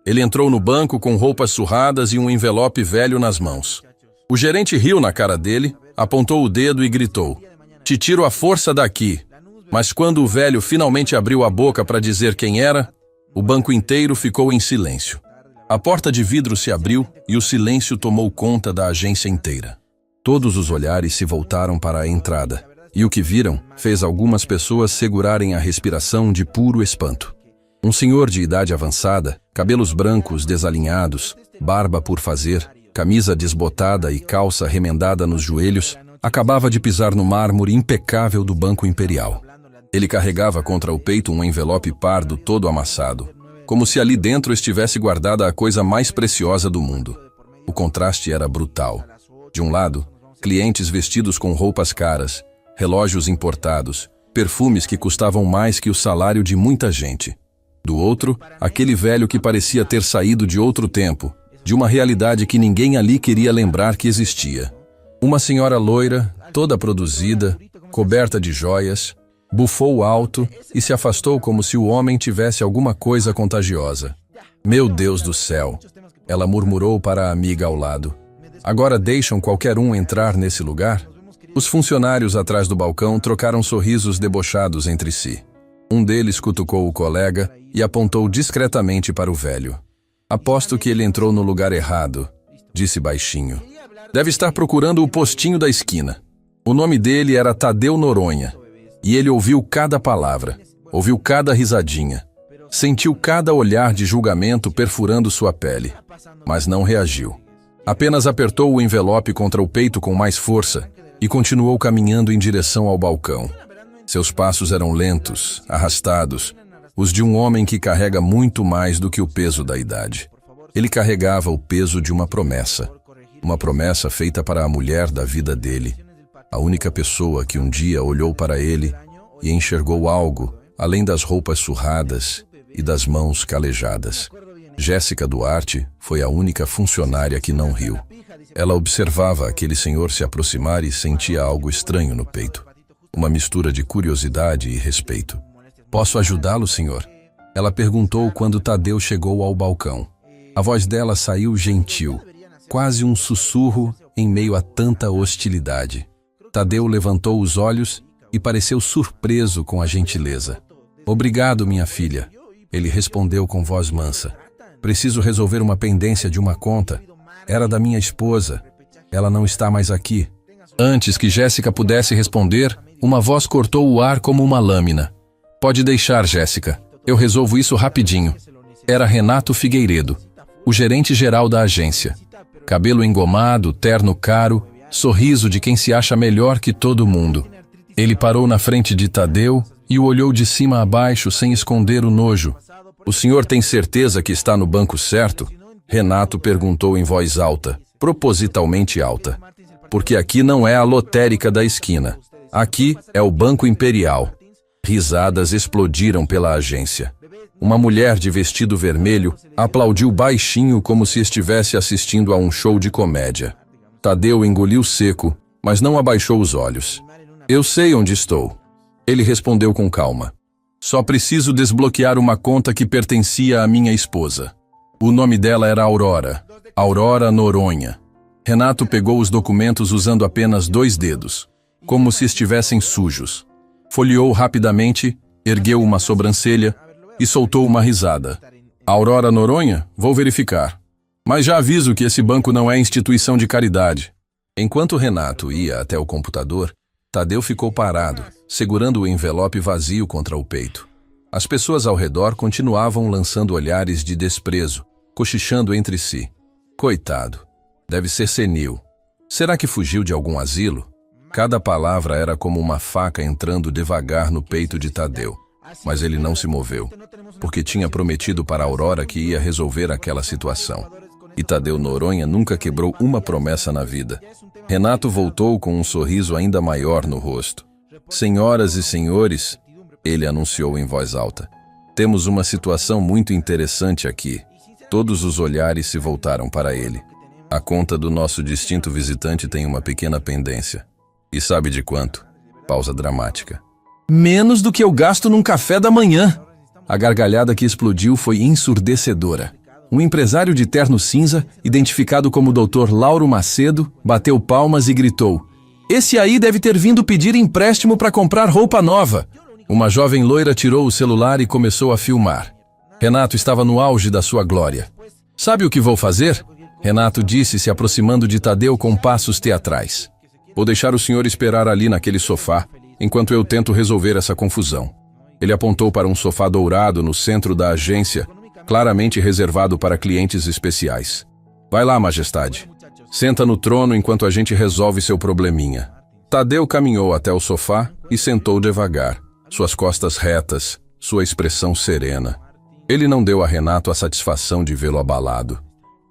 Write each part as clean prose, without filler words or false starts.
Ele entrou no banco com roupas surradas e um envelope velho nas mãos. O gerente riu na cara dele, apontou o dedo e gritou: "Te tiro à força daqui." Mas quando o velho finalmente abriu a boca para dizer quem era, o banco inteiro ficou em silêncio. A porta de vidro se abriu e o silêncio tomou conta da agência inteira. Todos os olhares se voltaram para a entrada, e o que viram fez algumas pessoas segurarem a respiração de puro espanto. Um senhor de idade avançada, cabelos brancos desalinhados, barba por fazer, camisa desbotada e calça remendada nos joelhos, acabava de pisar no mármore impecável do Banco Imperial. Ele carregava contra o peito um envelope pardo todo amassado, como se ali dentro estivesse guardada a coisa mais preciosa do mundo. O contraste era brutal. De um lado, clientes vestidos com roupas caras, relógios importados, perfumes que custavam mais que o salário de muita gente. Do outro, aquele velho que parecia ter saído de outro tempo, de uma realidade que ninguém ali queria lembrar que existia. Uma senhora loira, toda produzida, coberta de joias, bufou alto e se afastou como se o homem tivesse alguma coisa contagiosa. "Meu Deus do céu!" ela murmurou para a amiga ao lado. "Agora deixam qualquer um entrar nesse lugar?" Os funcionários atrás do balcão trocaram sorrisos debochados entre si. Um deles cutucou o colega e apontou discretamente para o velho. "Aposto que ele entrou no lugar errado", disse baixinho. "Deve estar procurando o postinho da esquina." O nome dele era Tadeu Noronha, e ele ouviu cada palavra, ouviu cada risadinha, sentiu cada olhar de julgamento perfurando sua pele, mas não reagiu. Apenas apertou o envelope contra o peito com mais força e continuou caminhando em direção ao balcão. Seus passos eram lentos, arrastados, os de um homem que carrega muito mais do que o peso da idade. Ele carregava o peso de uma promessa feita para a mulher da vida dele, a única pessoa que um dia olhou para ele e enxergou algo além das roupas surradas e das mãos calejadas. Jéssica Duarte foi a única funcionária que não riu. Ela observava aquele senhor se aproximar e sentia algo estranho no peito. Uma mistura de curiosidade e respeito. "Posso ajudá-lo, senhor?" ela perguntou quando Tadeu chegou ao balcão. A voz dela saiu gentil, quase um sussurro em meio a tanta hostilidade. Tadeu levantou os olhos e pareceu surpreso com a gentileza. "Obrigado, minha filha", ele respondeu com voz mansa. "Preciso resolver uma pendência de uma conta. Era da minha esposa. Ela não está mais aqui." Antes que Jéssica pudesse responder, uma voz cortou o ar como uma lâmina. "Pode deixar, Jéssica. Eu resolvo isso rapidinho." Era Renato Figueiredo, o gerente-geral da agência. Cabelo engomado, terno caro, sorriso de quem se acha melhor que todo mundo. Ele parou na frente de Tadeu e o olhou de cima a baixo sem esconder o nojo. "O senhor tem certeza que está no banco certo?" Renato perguntou em voz alta, propositalmente alta. "Porque aqui não é a lotérica da esquina. Aqui é o Banco Imperial." Risadas explodiram pela agência. Uma mulher de vestido vermelho aplaudiu baixinho como se estivesse assistindo a um show de comédia. Tadeu engoliu seco, mas não abaixou os olhos. "Eu sei onde estou", ele respondeu com calma. "Só preciso desbloquear uma conta que pertencia à minha esposa." O nome dela era Aurora Noronha. Renato pegou os documentos usando apenas 2 dedos, como se estivessem sujos. Folheou rapidamente, ergueu uma sobrancelha e soltou uma risada. "Aurora Noronha? Vou verificar. Mas já aviso que esse banco não é instituição de caridade." Enquanto Renato ia até o computador, Tadeu ficou parado, segurando o envelope vazio contra o peito. As pessoas ao redor continuavam lançando olhares de desprezo, cochichando entre si. "Coitado. Deve ser senil. Será que fugiu de algum asilo?" Cada palavra era como uma faca entrando devagar no peito de Tadeu. Mas ele não se moveu, porque tinha prometido para Aurora que ia resolver aquela situação. E Tadeu Noronha nunca quebrou uma promessa na vida. Renato voltou com um sorriso ainda maior no rosto. "Senhoras e senhores", ele anunciou em voz alta, "temos uma situação muito interessante aqui." Todos os olhares se voltaram para ele. "A conta do nosso distinto visitante tem uma pequena pendência." "E sabe de quanto?" Pausa dramática. "Menos do que eu gasto num café da manhã." A gargalhada que explodiu foi ensurdecedora. Um empresário de terno cinza, identificado como Dr. Lauro Macedo, bateu palmas e gritou: "Esse aí deve ter vindo pedir empréstimo para comprar roupa nova." Uma jovem loira tirou o celular e começou a filmar. Renato estava no auge da sua glória. "Sabe o que vou fazer?" Renato disse, se aproximando de Tadeu com passos teatrais. "Vou deixar o senhor esperar ali naquele sofá, enquanto eu tento resolver essa confusão." Ele apontou para um sofá dourado no centro da agência, claramente reservado para clientes especiais. "Vai lá, majestade. Senta no trono enquanto a gente resolve seu probleminha." Tadeu caminhou até o sofá e sentou devagar, suas costas retas, sua expressão serena. Ele não deu a Renato a satisfação de vê-lo abalado.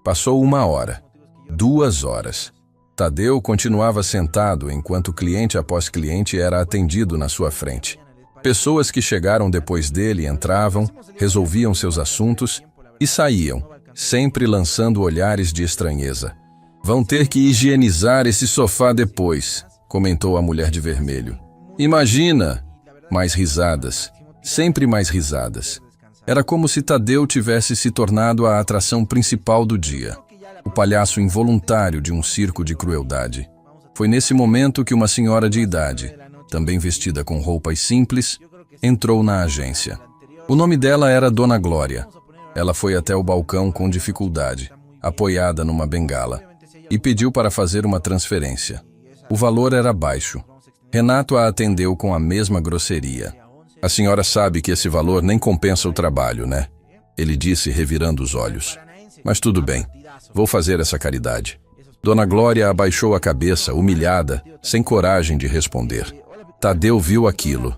Passou 1 hora, 2 horas. Tadeu continuava sentado enquanto cliente após cliente era atendido na sua frente. Pessoas que chegaram depois dele entravam, resolviam seus assuntos e saíam, sempre lançando olhares de estranheza. "Vão ter que higienizar esse sofá depois", comentou a mulher de vermelho. "Imagina!" Mais risadas, sempre mais risadas. Era como se Tadeu tivesse se tornado a atração principal do dia, o palhaço involuntário de um circo de crueldade. Foi nesse momento que uma senhora de idade, também vestida com roupas simples, entrou na agência. O nome dela era Dona Glória. Ela foi até o balcão com dificuldade, apoiada numa bengala, e pediu para fazer uma transferência. O valor era baixo. Renato a atendeu com a mesma grosseria. "A senhora sabe que esse valor nem compensa o trabalho, né?" Ele disse, revirando os olhos. "Mas tudo bem, vou fazer essa caridade." Dona Glória abaixou a cabeça, humilhada, sem coragem de responder. Tadeu viu aquilo.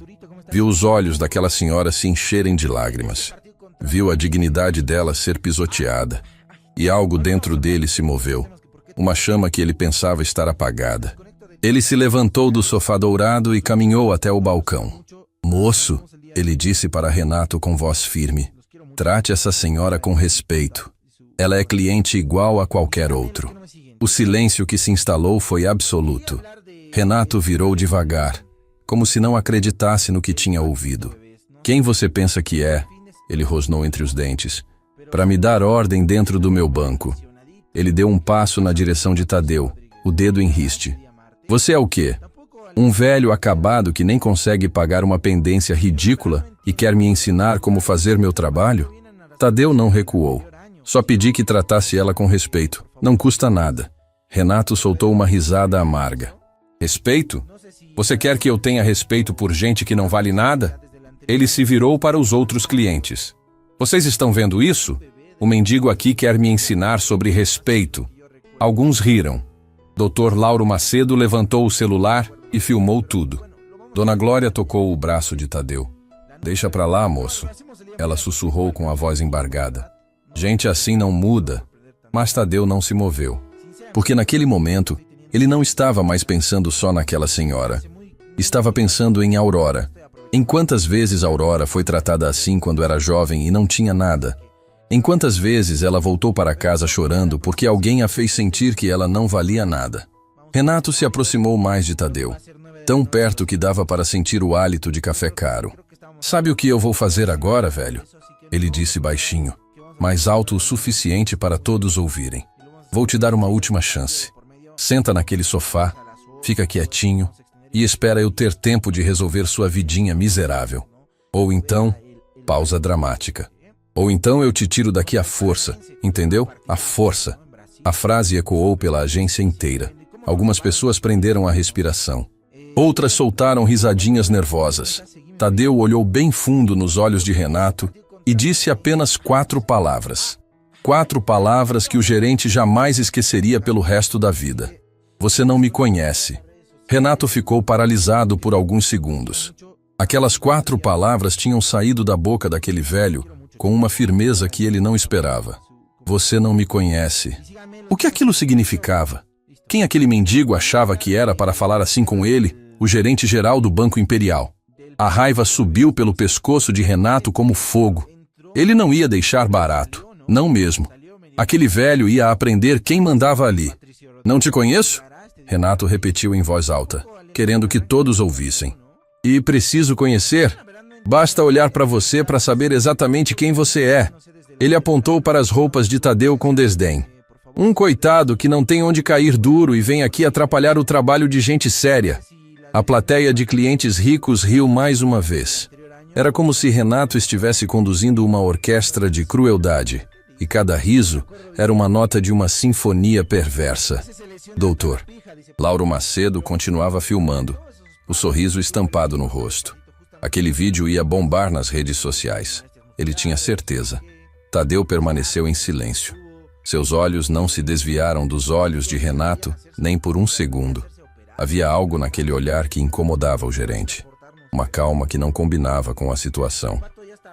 Viu os olhos daquela senhora se encherem de lágrimas. Viu a dignidade dela ser pisoteada. E algo dentro dele se moveu. Uma chama que ele pensava estar apagada. Ele se levantou do sofá dourado e caminhou até o balcão. "Moço", ele disse para Renato com voz firme, "trate essa senhora com respeito. Ela é cliente igual a qualquer outro." O silêncio que se instalou foi absoluto. Renato virou devagar, como se não acreditasse no que tinha ouvido. "Quem você pensa que é?" Ele rosnou entre os dentes. "Para me dar ordem dentro do meu banco." Ele deu um passo na direção de Tadeu, o dedo em riste. "Você é o quê? Um velho acabado que nem consegue pagar uma pendência ridícula e quer me ensinar como fazer meu trabalho?" Tadeu não recuou. "Só pedi que tratasse ela com respeito. Não custa nada." Renato soltou uma risada amarga. "Respeito? Você quer que eu tenha respeito por gente que não vale nada?" Ele se virou para os outros clientes. "Vocês estão vendo isso? O mendigo aqui quer me ensinar sobre respeito." Alguns riram. Dr. Lauro Macedo levantou o celular e filmou tudo. Dona Glória tocou o braço de Tadeu. "Deixa pra lá, moço." Ela sussurrou com a voz embargada. "Gente assim não muda." Mas Tadeu não se moveu. Porque naquele momento, ele não estava mais pensando só naquela senhora. Estava pensando em Aurora. Em quantas vezes Aurora foi tratada assim quando era jovem e não tinha nada? Em quantas vezes ela voltou para casa chorando porque alguém a fez sentir que ela não valia nada? Renato se aproximou mais de Tadeu, tão perto que dava para sentir o hálito de café caro. "Sabe o que eu vou fazer agora, velho?" Ele disse baixinho, mais alto o suficiente para todos ouvirem. "Vou te dar uma última chance. Senta naquele sofá, fica quietinho e espera eu ter tempo de resolver sua vidinha miserável. Ou então, pausa dramática. Ou então eu te tiro daqui à força, entendeu? À força." A frase ecoou pela agência inteira. Algumas pessoas prenderam a respiração. Outras soltaram risadinhas nervosas. Tadeu olhou bem fundo nos olhos de Renato e disse apenas 4 palavras. 4 palavras que o gerente jamais esqueceria pelo resto da vida. "Você não me conhece." Renato ficou paralisado por alguns segundos. Aquelas 4 palavras tinham saído da boca daquele velho com uma firmeza que ele não esperava. "Você não me conhece." O que aquilo significava? Quem aquele mendigo achava que era para falar assim com ele, o gerente-geral do Banco Imperial? A raiva subiu pelo pescoço de Renato como fogo. Ele não ia deixar barato, não mesmo. Aquele velho ia aprender quem mandava ali. "Não te conheço?" Renato repetiu em voz alta, querendo que todos ouvissem. "E preciso conhecer? Basta olhar para você para saber exatamente quem você é." Ele apontou para as roupas de Tadeu com desdém. Um coitado que não tem onde cair duro e vem aqui atrapalhar o trabalho de gente séria. A plateia de clientes ricos riu mais uma vez. Era como se Renato estivesse conduzindo uma orquestra de crueldade. E cada riso era uma nota de uma sinfonia perversa. Doutor. Lauro Macedo continuava filmando, o sorriso estampado no rosto. Aquele vídeo ia bombar nas redes sociais. Ele tinha certeza. Tadeu permaneceu em silêncio. Seus olhos não se desviaram dos olhos de Renato nem por um segundo. Havia algo naquele olhar que incomodava o gerente. Uma calma que não combinava com a situação.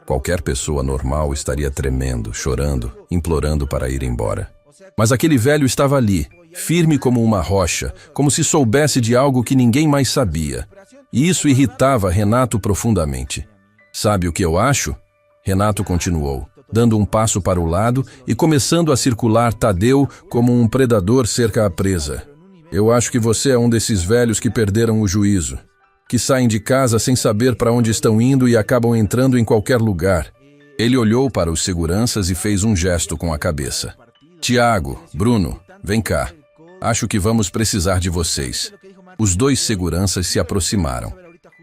Qualquer pessoa normal estaria tremendo, chorando, implorando para ir embora. Mas aquele velho estava ali, firme como uma rocha, como se soubesse de algo que ninguém mais sabia. E isso irritava Renato profundamente. Sabe o que eu acho? Renato continuou, dando um passo para o lado e começando a circular Tadeu como um predador cerca a presa. Eu acho que você é um desses velhos que perderam o juízo, que saem de casa sem saber para onde estão indo e acabam entrando em qualquer lugar. Ele olhou para os seguranças e fez um gesto com a cabeça. Tiago, Bruno, vem cá. Acho que vamos precisar de vocês. Os dois seguranças se aproximaram.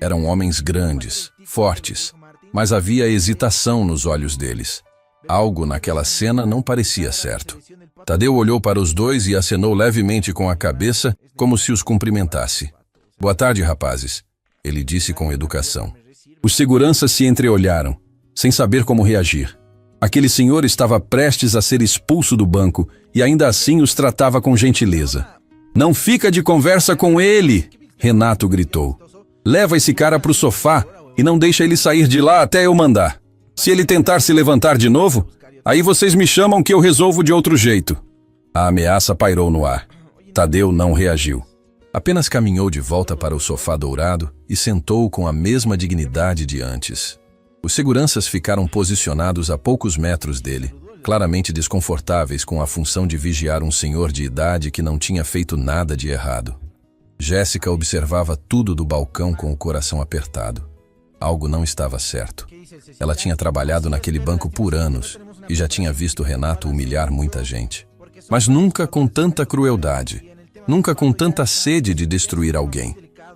Eram homens grandes, fortes, mas havia hesitação nos olhos deles. Algo naquela cena não parecia certo. Tadeu olhou para os dois e acenou levemente com a cabeça, como se os cumprimentasse. Boa tarde, rapazes, ele disse com educação. Os seguranças se entreolharam, sem saber como reagir. Aquele senhor estava prestes a ser expulso do banco e ainda assim os tratava com gentileza. Não fica de conversa com ele, Renato gritou. Leva esse cara para o sofá e não deixa ele sair de lá até eu mandar. Se ele tentar se levantar de novo, aí vocês me chamam que eu resolvo de outro jeito. A ameaça pairou no ar. Tadeu não reagiu. Apenas caminhou de volta para o sofá dourado e sentou com a mesma dignidade de antes. Os seguranças ficaram posicionados a poucos metros dele, claramente desconfortáveis com a função de vigiar um senhor de idade que não tinha feito nada de errado. Jéssica observava tudo do balcão com o coração apertado. Algo não estava certo. Ela tinha trabalhado naquele banco por anos e já tinha visto Renato humilhar muita gente. Mas nunca com tanta crueldade, nunca com tanta sede de destruir alguém.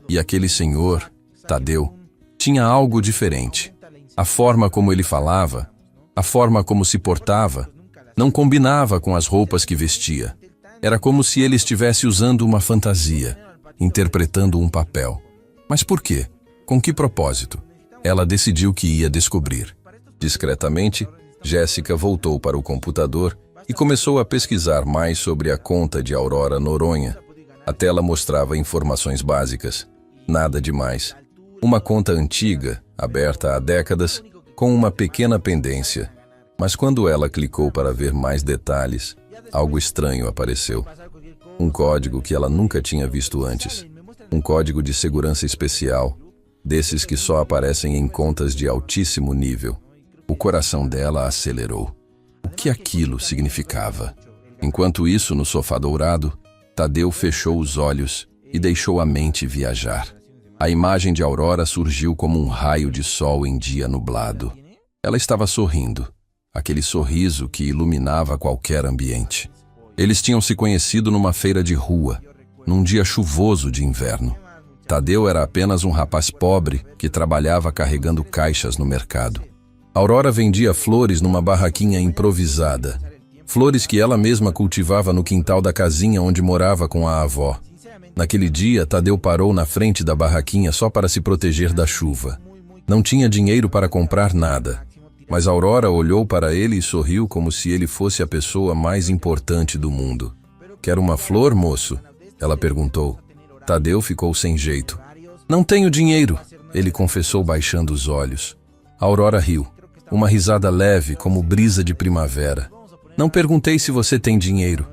E aquele senhor, Tadeu, tinha algo diferente. A forma como ele falava, a forma como se portava, não combinava com as roupas que vestia. Era como se ele estivesse usando uma fantasia, interpretando um papel. Mas por quê? Com que propósito? Ela decidiu que ia descobrir. Discretamente, Jéssica voltou para o computador e começou a pesquisar mais sobre a conta de Aurora Noronha. A tela mostrava informações básicas. Nada demais. Uma conta antiga, aberta há décadas, com uma pequena pendência. Mas quando ela clicou para ver mais detalhes, algo estranho apareceu. Um código que ela nunca tinha visto antes. Um código de segurança especial, desses que só aparecem em contas de altíssimo nível. O coração dela acelerou. O que aquilo significava? Enquanto isso, no sofá dourado, Tadeu fechou os olhos e deixou a mente viajar. A imagem de Aurora surgiu como um raio de sol em dia nublado. Ela estava sorrindo, aquele sorriso que iluminava qualquer ambiente. Eles tinham se conhecido numa feira de rua, num dia chuvoso de inverno. Tadeu era apenas um rapaz pobre que trabalhava carregando caixas no mercado. Aurora vendia flores numa barraquinha improvisada. Flores que ela mesma cultivava no quintal da casinha onde morava com a avó. Naquele dia, Tadeu parou na frente da barraquinha só para se proteger da chuva. Não tinha dinheiro para comprar nada, mas Aurora olhou para ele e sorriu como se ele fosse a pessoa mais importante do mundo. "Quer uma flor, moço?" ela perguntou. Tadeu ficou sem jeito. "Não tenho dinheiro", ele confessou baixando os olhos. Aurora riu, uma risada leve como brisa de primavera. "Não perguntei se você tem dinheiro.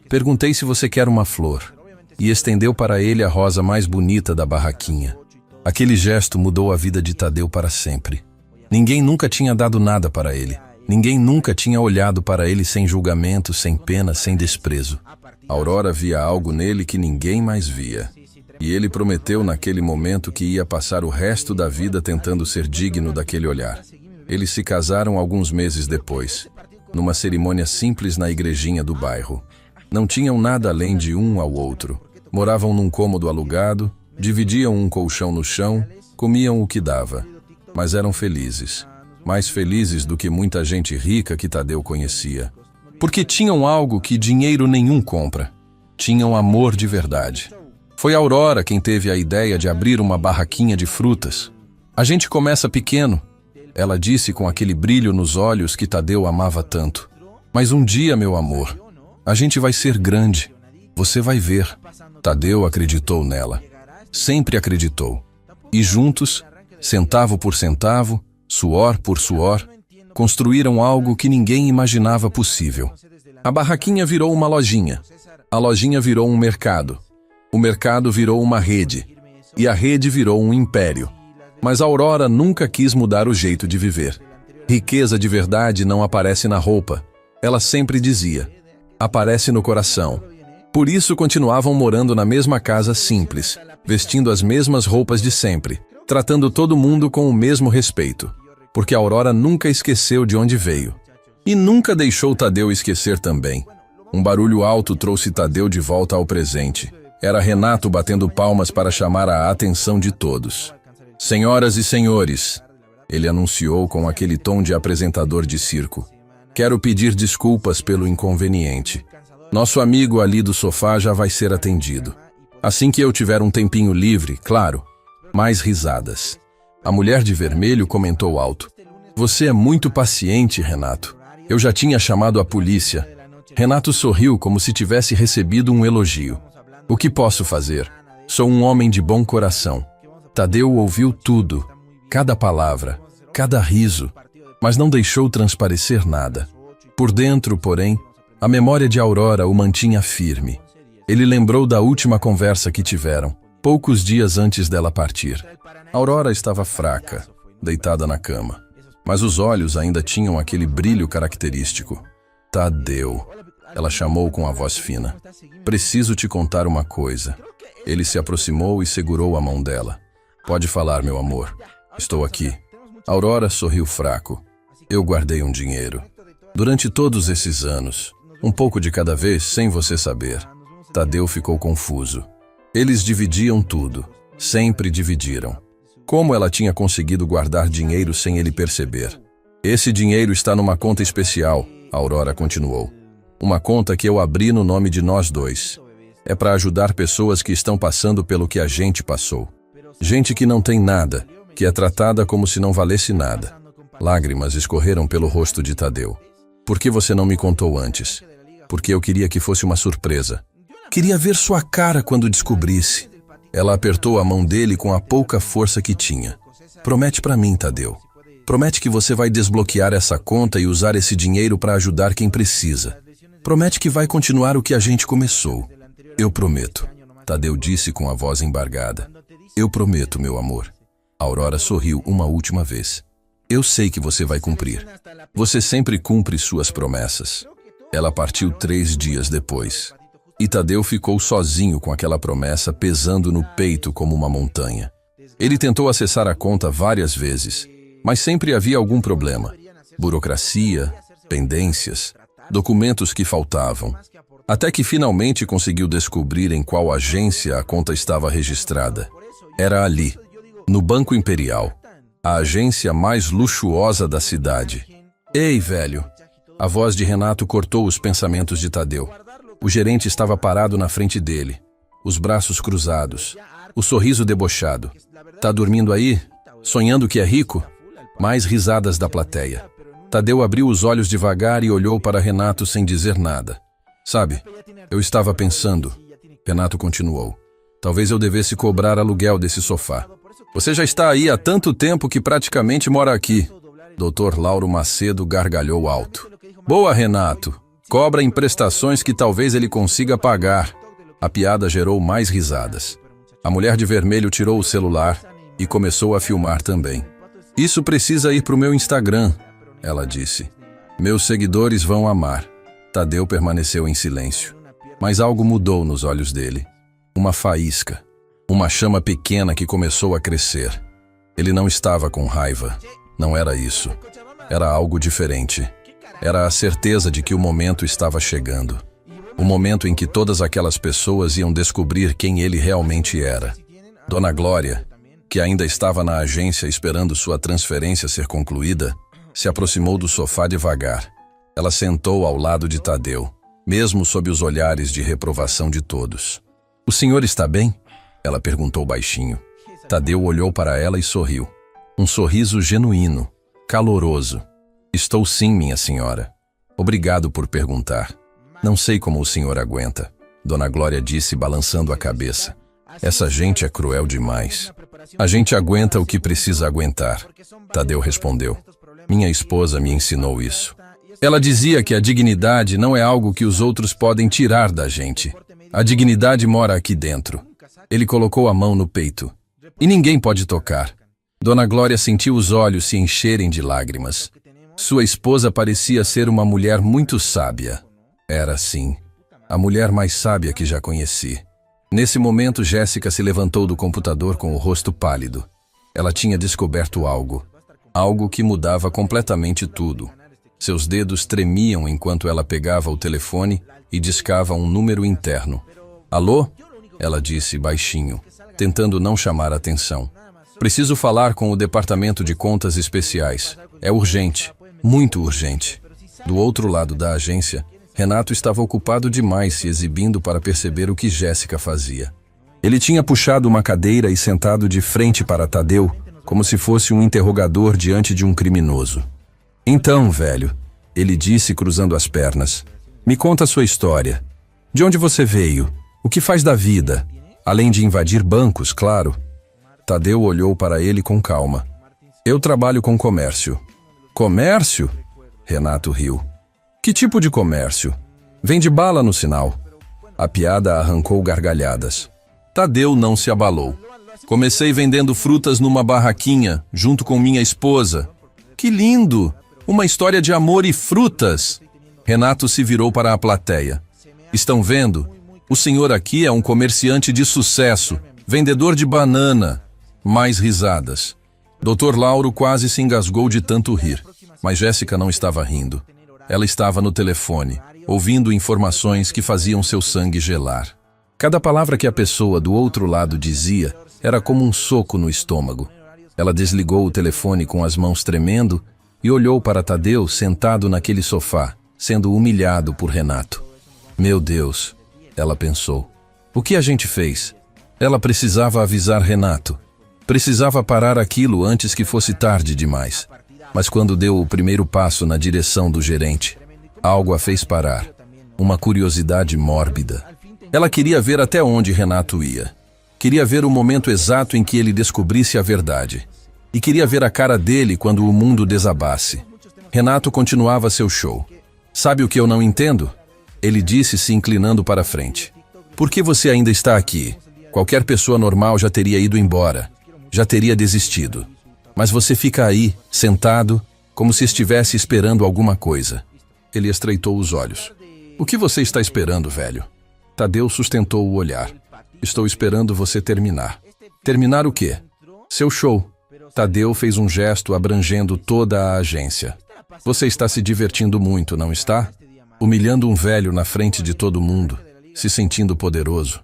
Perguntei se você quer uma flor." E estendeu para ele a rosa mais bonita da barraquinha. Aquele gesto mudou a vida de Tadeu para sempre. Ninguém nunca tinha dado nada para ele. Ninguém nunca tinha olhado para ele sem julgamento, sem pena, sem desprezo. Aurora via algo nele que ninguém mais via. E ele prometeu naquele momento que ia passar o resto da vida tentando ser digno daquele olhar. Eles se casaram alguns meses depois. numa cerimônia simples na igrejinha do bairro. Não tinham nada além de um ao outro. Moravam num cômodo alugado, dividiam um colchão no chão, comiam o que dava. Mas eram felizes. Mais felizes do que muita gente rica que Tadeu conhecia. Porque tinham algo que dinheiro nenhum compra. Tinham amor de verdade. Foi Aurora quem teve a ideia de abrir uma barraquinha de frutas. A gente começa pequeno, ela disse com aquele brilho nos olhos que Tadeu amava tanto. Mas um dia, meu amor, a gente vai ser grande. Você vai ver. Tadeu acreditou nela. Sempre acreditou. E juntos, centavo por centavo, suor por suor, construíram algo que ninguém imaginava possível. A barraquinha virou uma lojinha. A lojinha virou um mercado. O mercado virou uma rede. E a rede virou um império. Mas Aurora nunca quis mudar o jeito de viver. Riqueza de verdade não aparece na roupa. Ela sempre dizia, aparece no coração. Por isso continuavam morando na mesma casa simples, vestindo as mesmas roupas de sempre, tratando todo mundo com o mesmo respeito. Porque Aurora nunca esqueceu de onde veio. E nunca deixou Tadeu esquecer também. Um barulho alto trouxe Tadeu de volta ao presente. Era Renato batendo palmas para chamar a atenção de todos. Senhoras e senhores, ele anunciou com aquele tom de apresentador de circo. Quero pedir desculpas pelo inconveniente. Nosso amigo ali do sofá já vai ser atendido. Assim que eu tiver um tempinho livre, claro, mais risadas. A mulher de vermelho comentou alto. Você é muito paciente, Renato. Eu já tinha chamado a polícia. Renato sorriu como se tivesse recebido um elogio. O que posso fazer? Sou um homem de bom coração. Tadeu ouviu tudo, cada palavra, cada riso, mas não deixou transparecer nada. Por dentro, porém, a memória de Aurora o mantinha firme. Ele lembrou da última conversa que tiveram, poucos dias antes dela partir. Aurora estava fraca, deitada na cama, mas os olhos ainda tinham aquele brilho característico. Tadeu, ela chamou com a voz fina. Preciso te contar uma coisa. Ele se aproximou e segurou a mão dela. Pode falar, meu amor. Estou aqui. Aurora sorriu fraco. Eu guardei um dinheiro. Durante todos esses anos, um pouco de cada vez, sem você saber. Tadeu ficou confuso. Eles dividiam tudo. Sempre dividiram. Como ela tinha conseguido guardar dinheiro sem ele perceber? Esse dinheiro está numa conta especial, Aurora continuou. Uma conta que eu abri no nome de nós dois. É para ajudar pessoas que estão passando pelo que a gente passou. Gente que não tem nada, que é tratada como se não valesse nada. Lágrimas escorreram pelo rosto de Tadeu. Por que você não me contou antes? Porque eu queria que fosse uma surpresa. Queria ver sua cara quando descobrisse. Ela apertou a mão dele com a pouca força que tinha. Promete para mim, Tadeu. Promete que você vai desbloquear essa conta e usar esse dinheiro para ajudar quem precisa. Promete que vai continuar o que a gente começou. Eu prometo, Tadeu disse com a voz embargada. Eu prometo, meu amor. Aurora sorriu uma última vez. Eu sei que você vai cumprir. Você sempre cumpre suas promessas. Ela partiu 3 dias depois. E Tadeu ficou sozinho com aquela promessa pesando no peito como uma montanha. Ele tentou acessar a conta várias vezes, mas sempre havia algum problema. Burocracia, pendências, documentos que faltavam. Até que finalmente conseguiu descobrir em qual agência a conta estava registrada. Era ali, no Banco Imperial, a agência mais luxuosa da cidade. Ei, velho! A voz de Renato cortou os pensamentos de Tadeu. O gerente estava parado na frente dele, os braços cruzados, o sorriso debochado. Tá dormindo aí? Sonhando que é rico? Mais risadas da plateia. Tadeu abriu os olhos devagar e olhou para Renato sem dizer nada. Sabe, eu estava pensando, Renato continuou. Talvez eu devesse cobrar aluguel desse sofá. Você já está aí há tanto tempo que praticamente mora aqui. Dr. Lauro Macedo gargalhou alto. Boa, Renato. Cobra em prestações que talvez ele consiga pagar. A piada gerou mais risadas. A mulher de vermelho tirou o celular e começou a filmar também. Isso precisa ir para o meu Instagram, ela disse. Meus seguidores vão amar. Tadeu permaneceu em silêncio. Mas algo mudou nos olhos dele. Uma faísca. Uma chama pequena que começou a crescer. Ele não estava com raiva. Não era isso. Era algo diferente. Era a certeza de que o momento estava chegando. O momento em que todas aquelas pessoas iam descobrir quem ele realmente era. Dona Glória, que ainda estava na agência esperando sua transferência ser concluída, se aproximou do sofá devagar. Ela sentou ao lado de Tadeu, mesmo sob os olhares de reprovação de todos. "O senhor está bem?" Ela perguntou baixinho. Tadeu olhou para ela e sorriu. Um sorriso genuíno, caloroso. "Estou sim, minha senhora. Obrigado por perguntar. Não sei como o senhor aguenta", Dona Glória disse balançando a cabeça. "Essa gente é cruel demais. A gente aguenta o que precisa aguentar", Tadeu respondeu. "Minha esposa me ensinou isso. Ela dizia que a dignidade não é algo que os outros podem tirar da gente. A dignidade mora aqui dentro." Ele colocou a mão no peito. "E ninguém pode tocar." Dona Glória sentiu os olhos se encherem de lágrimas. Sua esposa parecia ser uma mulher muito sábia. Era, sim, a mulher mais sábia que já conheci. Nesse momento, Jéssica se levantou do computador com o rosto pálido. Ela tinha descoberto algo. Algo que mudava completamente tudo. Seus dedos tremiam enquanto ela pegava o telefone e discava um número interno. "Alô?" Ela disse baixinho, tentando não chamar a atenção. "Preciso falar com o Departamento de Contas Especiais. É urgente, muito urgente." Do outro lado da agência, Renato estava ocupado demais se exibindo para perceber o que Jéssica fazia. Ele tinha puxado uma cadeira e sentado de frente para Tadeu, como se fosse um interrogador diante de um criminoso. "Então, velho", ele disse cruzando as pernas, "me conta a sua história. De onde você veio? O que faz da vida? Além de invadir bancos, claro." Tadeu olhou para ele com calma. "Eu trabalho com comércio." "Comércio?" Renato riu. "Que tipo de comércio?" "Vende bala no sinal." A piada arrancou gargalhadas. Tadeu não se abalou. "Comecei vendendo frutas numa barraquinha, junto com minha esposa." "Que lindo! Uma história de amor e frutas!" Renato se virou para a plateia. "Estão vendo? O senhor aqui é um comerciante de sucesso, vendedor de banana." Mais risadas. Dr. Lauro quase se engasgou de tanto rir, mas Jéssica não estava rindo. Ela estava no telefone, ouvindo informações que faziam seu sangue gelar. Cada palavra que a pessoa do outro lado dizia era como um soco no estômago. Ela desligou o telefone com as mãos tremendo e olhou para Tadeu sentado naquele sofá, sendo humilhado por Renato. "Meu Deus", ela pensou. "O que a gente fez?" Ela precisava avisar Renato. Precisava parar aquilo antes que fosse tarde demais. Mas quando deu o primeiro passo na direção do gerente, algo a fez parar. Uma curiosidade mórbida. Ela queria ver até onde Renato ia. Queria ver o momento exato em que ele descobrisse a verdade. E queria ver a cara dele quando o mundo desabasse. Renato continuava seu show. "Sabe o que eu não entendo?" Ele disse se inclinando para frente. "Por que você ainda está aqui? Qualquer pessoa normal já teria ido embora. Já teria desistido. Mas você fica aí, sentado, como se estivesse esperando alguma coisa." Ele estreitou os olhos. "O que você está esperando, velho?" Tadeu sustentou o olhar. "Estou esperando você terminar." "Terminar o quê?" "Seu show." Tadeu fez um gesto abrangendo toda a agência. "Você está se divertindo muito, não está? Humilhando um velho na frente de todo mundo, se sentindo poderoso.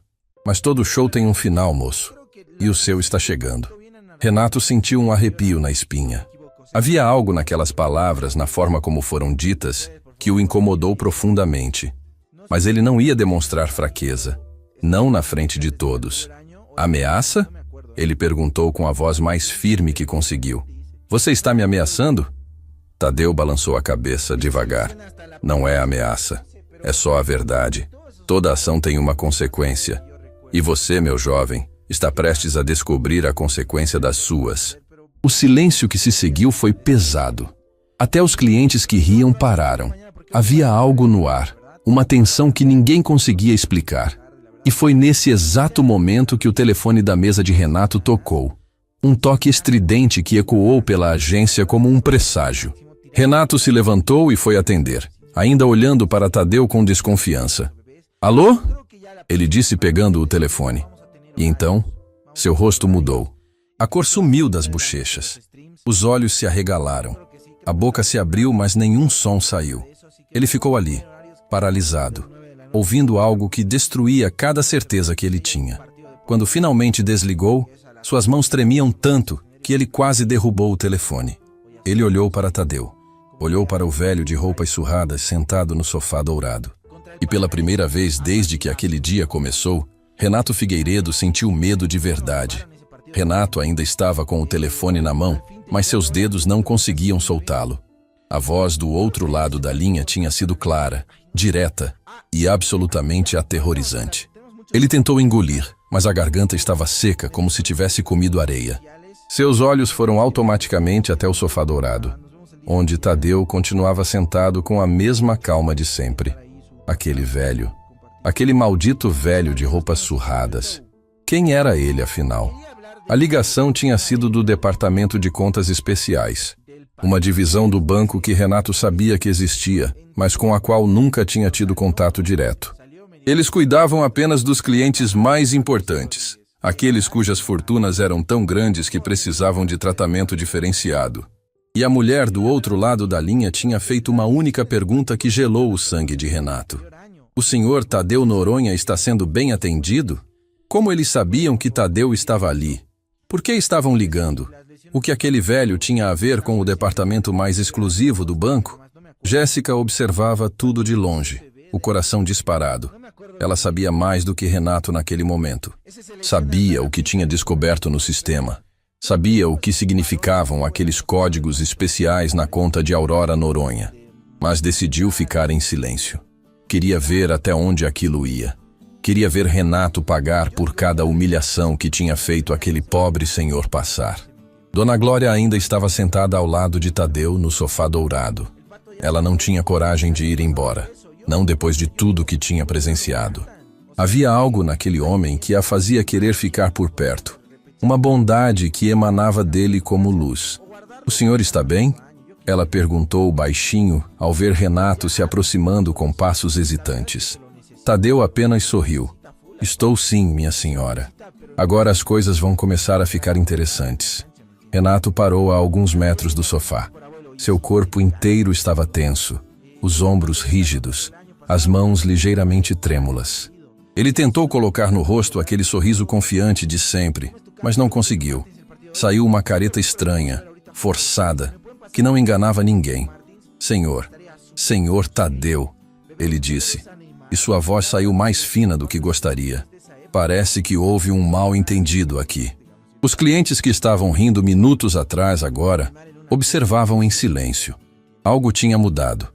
Mas todo show tem um final, moço. E o seu está chegando." Renato sentiu um arrepio na espinha. Havia algo naquelas palavras, na forma como foram ditas, que o incomodou profundamente. Mas ele não ia demonstrar fraqueza. Não na frente de todos. "Ameaça?" Ele perguntou com a voz mais firme que conseguiu. "Você está me ameaçando?" Tadeu balançou a cabeça devagar. "Não é ameaça. É só a verdade. Toda ação tem uma consequência. E você, meu jovem, está prestes a descobrir a consequência das suas." O silêncio que se seguiu foi pesado. Até os clientes que riam pararam. Havia algo no ar, uma tensão que ninguém conseguia explicar. E foi nesse exato momento que o telefone da mesa de Renato tocou. Um toque estridente que ecoou pela agência como um presságio. Renato se levantou e foi atender, ainda olhando para Tadeu com desconfiança. "Alô?" ele disse pegando o telefone. E então, seu rosto mudou. A cor sumiu das bochechas. Os olhos se arregalaram. A boca se abriu, mas nenhum som saiu. Ele ficou ali, paralisado, ouvindo algo que destruía cada certeza que ele tinha. Quando finalmente desligou, suas mãos tremiam tanto que ele quase derrubou o telefone. Ele olhou para Tadeu. Olhou para o velho de roupas surradas sentado no sofá dourado. E pela primeira vez desde que aquele dia começou, Renato Figueiredo sentiu medo de verdade. Renato ainda estava com o telefone na mão, mas seus dedos não conseguiam soltá-lo. A voz do outro lado da linha tinha sido clara, direta e absolutamente aterrorizante. Ele tentou engolir, mas a garganta estava seca como se tivesse comido areia. Seus olhos foram automaticamente até o sofá dourado, onde Tadeu continuava sentado com a mesma calma de sempre. Aquele velho, aquele maldito velho de roupas surradas. Quem era ele, afinal? A ligação tinha sido do Departamento de Contas Especiais, uma divisão do banco que Renato sabia que existia, mas com a qual nunca tinha tido contato direto. Eles cuidavam apenas dos clientes mais importantes, aqueles cujas fortunas eram tão grandes que precisavam de tratamento diferenciado. E a mulher do outro lado da linha tinha feito uma única pergunta que gelou o sangue de Renato. O senhor Tadeu Noronha está sendo bem atendido? Como eles sabiam que Tadeu estava ali? Por que estavam ligando? O que aquele velho tinha a ver com o departamento mais exclusivo do banco? Jéssica observava tudo de longe, o coração disparado. Ela sabia mais do que Renato naquele momento. Sabia o que tinha descoberto no sistema. Sabia o que significavam aqueles códigos especiais na conta de Aurora Noronha. Mas decidiu ficar em silêncio. Queria ver até onde aquilo ia. Queria ver Renato pagar por cada humilhação que tinha feito aquele pobre senhor passar. Dona Glória ainda estava sentada ao lado de Tadeu no sofá dourado. Ela não tinha coragem de ir embora, não depois de tudo que tinha presenciado. Havia algo naquele homem que a fazia querer ficar por perto. Uma bondade que emanava dele como luz. "O senhor está bem?" Ela perguntou baixinho ao ver Renato se aproximando com passos hesitantes. Tadeu apenas sorriu. "Estou sim, minha senhora. Agora as coisas vão começar a ficar interessantes." Renato parou a alguns metros do sofá. Seu corpo inteiro estava tenso, os ombros rígidos, as mãos ligeiramente trêmulas. Ele tentou colocar no rosto aquele sorriso confiante de sempre, mas não conseguiu. Saiu uma careta estranha, forçada, que não enganava ninguém. Senhor Tadeu", ele disse, e sua voz saiu mais fina do que gostaria. "Parece que houve um mal-entendido aqui." Os clientes que estavam rindo minutos atrás agora observavam em silêncio. Algo tinha mudado.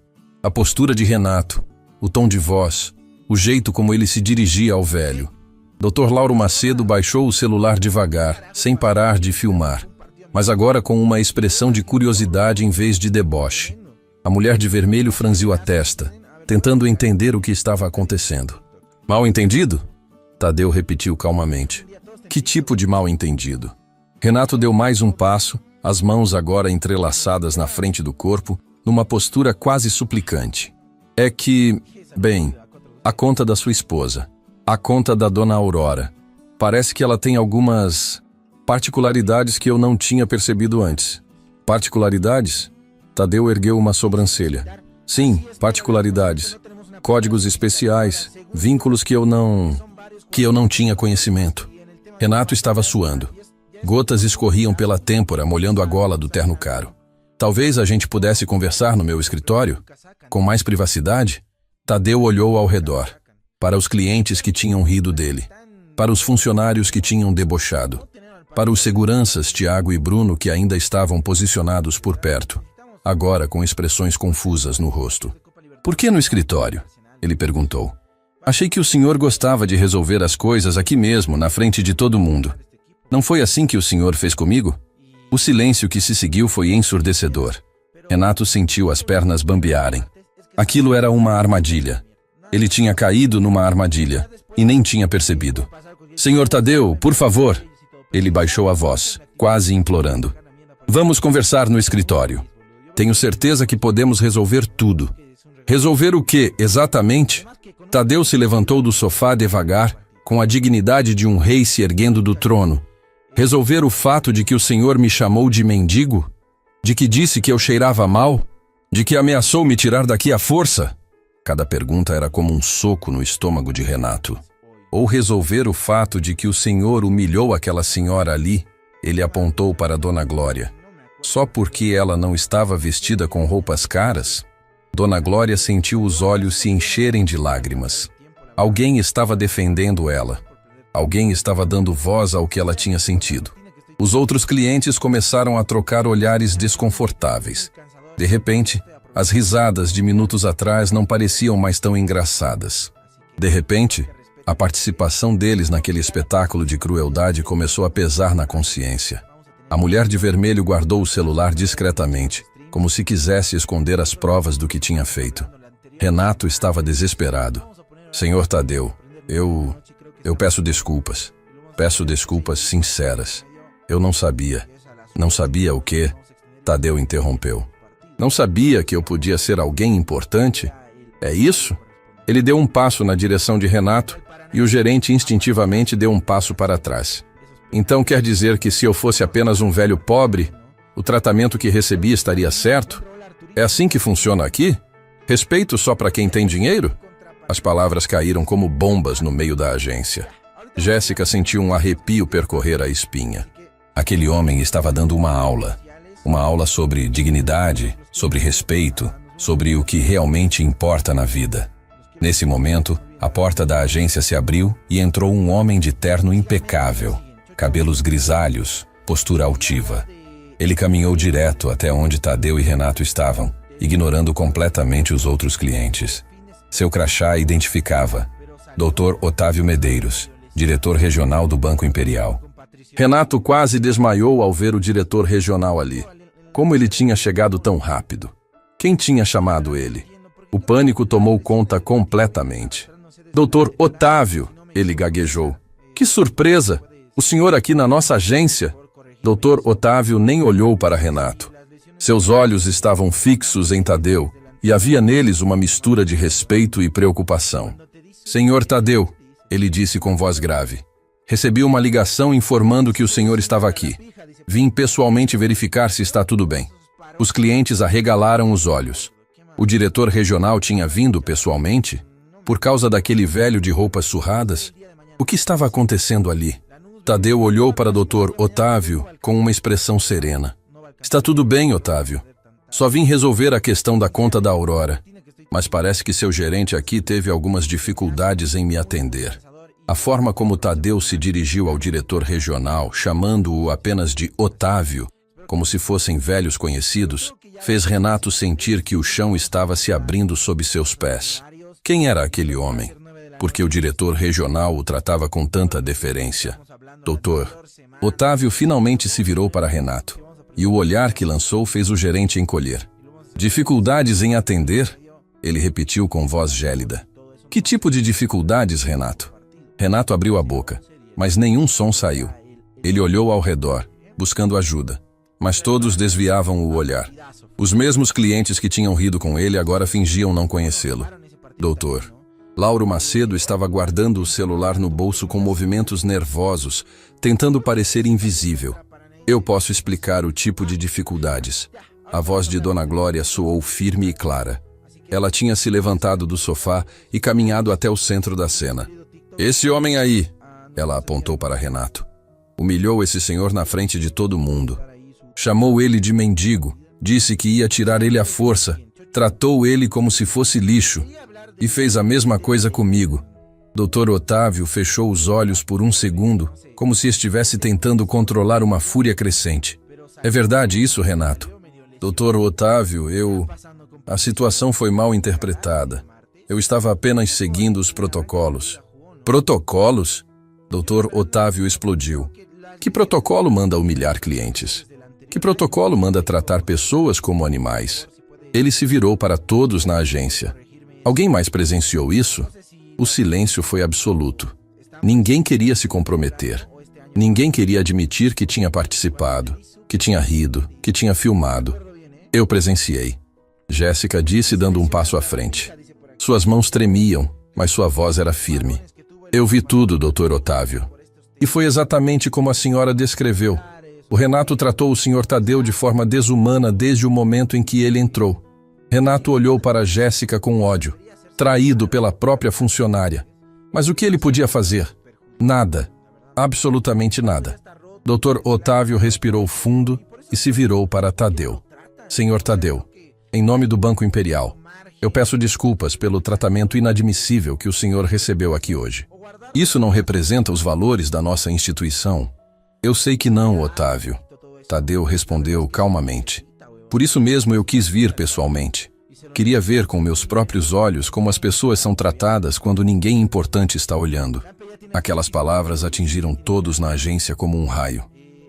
A postura de Renato, o tom de voz, o jeito como ele se dirigia ao velho. Dr. Lauro Macedo baixou o celular devagar, sem parar de filmar, mas agora com uma expressão de curiosidade em vez de deboche. A mulher de vermelho franziu a testa, tentando entender o que estava acontecendo. "Mal-entendido?" Tadeu repetiu calmamente. "Que tipo de mal-entendido?" Renato deu mais um passo, as mãos agora entrelaçadas na frente do corpo, numa postura quase suplicante. "É que, bem, a conta da sua esposa, a conta da dona Aurora, parece que ela tem algumas particularidades que eu não tinha percebido antes." "Particularidades?" Tadeu ergueu uma sobrancelha. "Sim, particularidades. Códigos especiais, vínculos que eu não tinha conhecimento." Renato estava suando. Gotas escorriam pela têmpora, molhando a gola do terno caro. "Talvez a gente pudesse conversar no meu escritório? Com mais privacidade?" Tadeu olhou ao redor, para os clientes que tinham rido dele, para os funcionários que tinham debochado, para os seguranças Tiago e Bruno que ainda estavam posicionados por perto, agora com expressões confusas no rosto. "Por que no escritório?" ele perguntou. "Achei que o senhor gostava de resolver as coisas aqui mesmo, na frente de todo mundo. Não foi assim que o senhor fez comigo?" O silêncio que se seguiu foi ensurdecedor. Renato sentiu as pernas bambearem. Aquilo era uma armadilha. Ele tinha caído numa armadilha e nem tinha percebido. "Senhor Tadeu, por favor!" Ele baixou a voz, quase implorando. "Vamos conversar no escritório. Tenho certeza que podemos resolver tudo." "Resolver o quê, exatamente?" Tadeu se levantou do sofá devagar, com a dignidade de um rei se erguendo do trono. "Resolver o fato de que o senhor me chamou de mendigo?" De que disse que eu cheirava mal? De que ameaçou me tirar daqui à força? Cada pergunta era como um soco no estômago de Renato. Ou resolver o fato de que o senhor humilhou aquela senhora ali, ele apontou para Dona Glória. Só porque ela não estava vestida com roupas caras? Dona Glória sentiu os olhos se encherem de lágrimas. Alguém estava defendendo ela. Alguém estava dando voz ao que ela tinha sentido. Os outros clientes começaram a trocar olhares desconfortáveis. De repente, as risadas de minutos atrás não pareciam mais tão engraçadas. De repente, a participação deles naquele espetáculo de crueldade começou a pesar na consciência. A mulher de vermelho guardou o celular discretamente, como se quisesse esconder as provas do que tinha feito. Renato estava desesperado. Senhor Tadeu, eu peço desculpas. Peço desculpas sinceras. Eu não sabia. Não sabia o quê? Tadeu interrompeu. Não sabia que eu podia ser alguém importante? É isso? Ele deu um passo na direção de Renato e o gerente instintivamente deu um passo para trás. Então quer dizer que se eu fosse apenas um velho pobre, o tratamento que recebi estaria certo? É assim que funciona aqui? Respeito só para quem tem dinheiro? As palavras caíram como bombas no meio da agência. Jéssica sentiu um arrepio percorrer a espinha. Aquele homem estava dando uma aula sobre dignidade, sobre respeito, sobre o que realmente importa na vida. Nesse momento, a porta da agência se abriu e entrou um homem de terno impecável, cabelos grisalhos, postura altiva. Ele caminhou direto até onde Tadeu e Renato estavam, ignorando completamente os outros clientes. Seu crachá identificava: Dr. Otávio Medeiros, diretor regional do Banco Imperial. Renato quase desmaiou ao ver o diretor regional ali. Como ele tinha chegado tão rápido? Quem tinha chamado ele? O pânico tomou conta completamente. Doutor Otávio, ele gaguejou. Que surpresa! O senhor aqui na nossa agência? Doutor Otávio nem olhou para Renato. Seus olhos estavam fixos em Tadeu e havia neles uma mistura de respeito e preocupação. Senhor Tadeu, ele disse com voz grave. Recebi uma ligação informando que o senhor estava aqui. Vim pessoalmente verificar se está tudo bem. Os clientes arregalaram os olhos. O diretor regional tinha vindo pessoalmente? Por causa daquele velho de roupas surradas? O que estava acontecendo ali? Tadeu olhou para Dr. Otávio com uma expressão serena. Está tudo bem, Otávio. Só vim resolver a questão da conta da Aurora. Mas parece que seu gerente aqui teve algumas dificuldades em me atender. A forma como Tadeu se dirigiu ao diretor regional, chamando-o apenas de Otávio, como se fossem velhos conhecidos, fez Renato sentir que o chão estava se abrindo sob seus pés. Quem era aquele homem? Porque o diretor regional o tratava com tanta deferência. Doutor, Otávio finalmente se virou para Renato, e o olhar que lançou fez o gerente encolher. Dificuldades em atender? Ele repetiu com voz gélida. Que tipo de dificuldades, Renato? Renato abriu a boca, mas nenhum som saiu. Ele olhou ao redor, buscando ajuda, mas todos desviavam o olhar. Os mesmos clientes que tinham rido com ele agora fingiam não conhecê-lo. Doutor, Lauro Macedo estava guardando o celular no bolso com movimentos nervosos, tentando parecer invisível. Eu posso explicar o tipo de dificuldades. A voz de Dona Glória soou firme e clara. Ela tinha se levantado do sofá e caminhado até o centro da cena. Esse homem aí, ela apontou para Renato, humilhou esse senhor na frente de todo mundo. Chamou ele de mendigo, disse que ia tirar ele à força, tratou ele como se fosse lixo e fez a mesma coisa comigo. Dr. Otávio fechou os olhos por um segundo, como se estivesse tentando controlar uma fúria crescente. É verdade isso, Renato? Dr. Otávio, a situação foi mal interpretada. Eu estava apenas seguindo os protocolos. Protocolos? Dr. Otávio explodiu. Que protocolo manda humilhar clientes? Que protocolo manda tratar pessoas como animais? Ele se virou para todos na agência. Alguém mais presenciou isso? O silêncio foi absoluto. Ninguém queria se comprometer. Ninguém queria admitir que tinha participado, que tinha rido, que tinha filmado. Eu presenciei. Jéssica disse dando um passo à frente. Suas mãos tremiam, mas sua voz era firme. Eu vi tudo, Dr. Otávio. E foi exatamente como a senhora descreveu. O Renato tratou o Sr. Tadeu de forma desumana desde o momento em que ele entrou. Renato olhou para Jéssica com ódio, traído pela própria funcionária. Mas o que ele podia fazer? Nada. Absolutamente nada. Dr. Otávio respirou fundo e se virou para Tadeu. Senhor Tadeu, em nome do Banco Imperial, eu peço desculpas pelo tratamento inadmissível que o senhor recebeu aqui hoje. Isso não representa os valores da nossa instituição? Eu sei que não, Otávio. Tadeu respondeu calmamente. Por isso mesmo eu quis vir pessoalmente. Queria ver com meus próprios olhos como as pessoas são tratadas quando ninguém importante está olhando. Aquelas palavras atingiram todos na agência como um raio.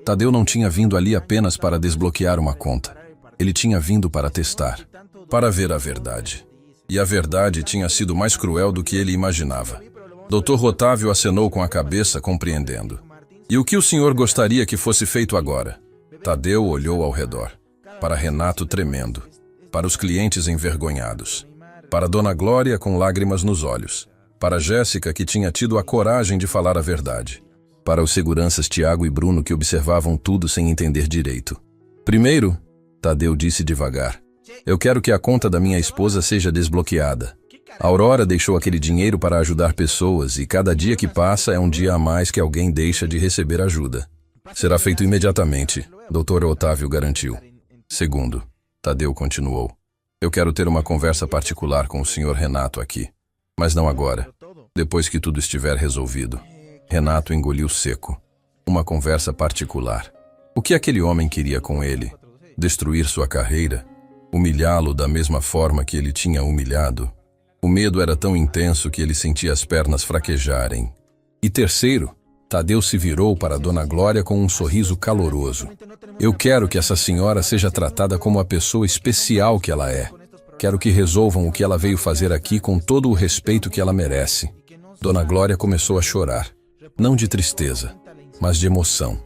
Tadeu não tinha vindo ali apenas para desbloquear uma conta. Ele tinha vindo para testar, para ver a verdade. E a verdade tinha sido mais cruel do que ele imaginava. Dr. Otávio acenou com a cabeça, compreendendo. E o que o senhor gostaria que fosse feito agora? Tadeu olhou ao redor. Para Renato tremendo. Para os clientes envergonhados. Para Dona Glória com lágrimas nos olhos. Para Jéssica, que tinha tido a coragem de falar a verdade. Para os seguranças Tiago e Bruno, que observavam tudo sem entender direito. Primeiro, Tadeu disse devagar, eu quero que a conta da minha esposa seja desbloqueada. A Aurora deixou aquele dinheiro para ajudar pessoas e cada dia que passa é um dia a mais que alguém deixa de receber ajuda. Será feito imediatamente, Dr. Otávio garantiu. Segundo, Tadeu continuou, eu quero ter uma conversa particular com o Sr. Renato aqui. Mas não agora, depois que tudo estiver resolvido. Renato engoliu seco. Uma conversa particular. O que aquele homem queria com ele? Destruir sua carreira? Humilhá-lo da mesma forma que ele tinha humilhado? O medo era tão intenso que ele sentia as pernas fraquejarem. E terceiro, Tadeu se virou para Dona Glória com um sorriso caloroso. Eu quero que essa senhora seja tratada como a pessoa especial que ela é. Quero que resolvam o que ela veio fazer aqui com todo o respeito que ela merece. Dona Glória começou a chorar. Não de tristeza, mas de emoção.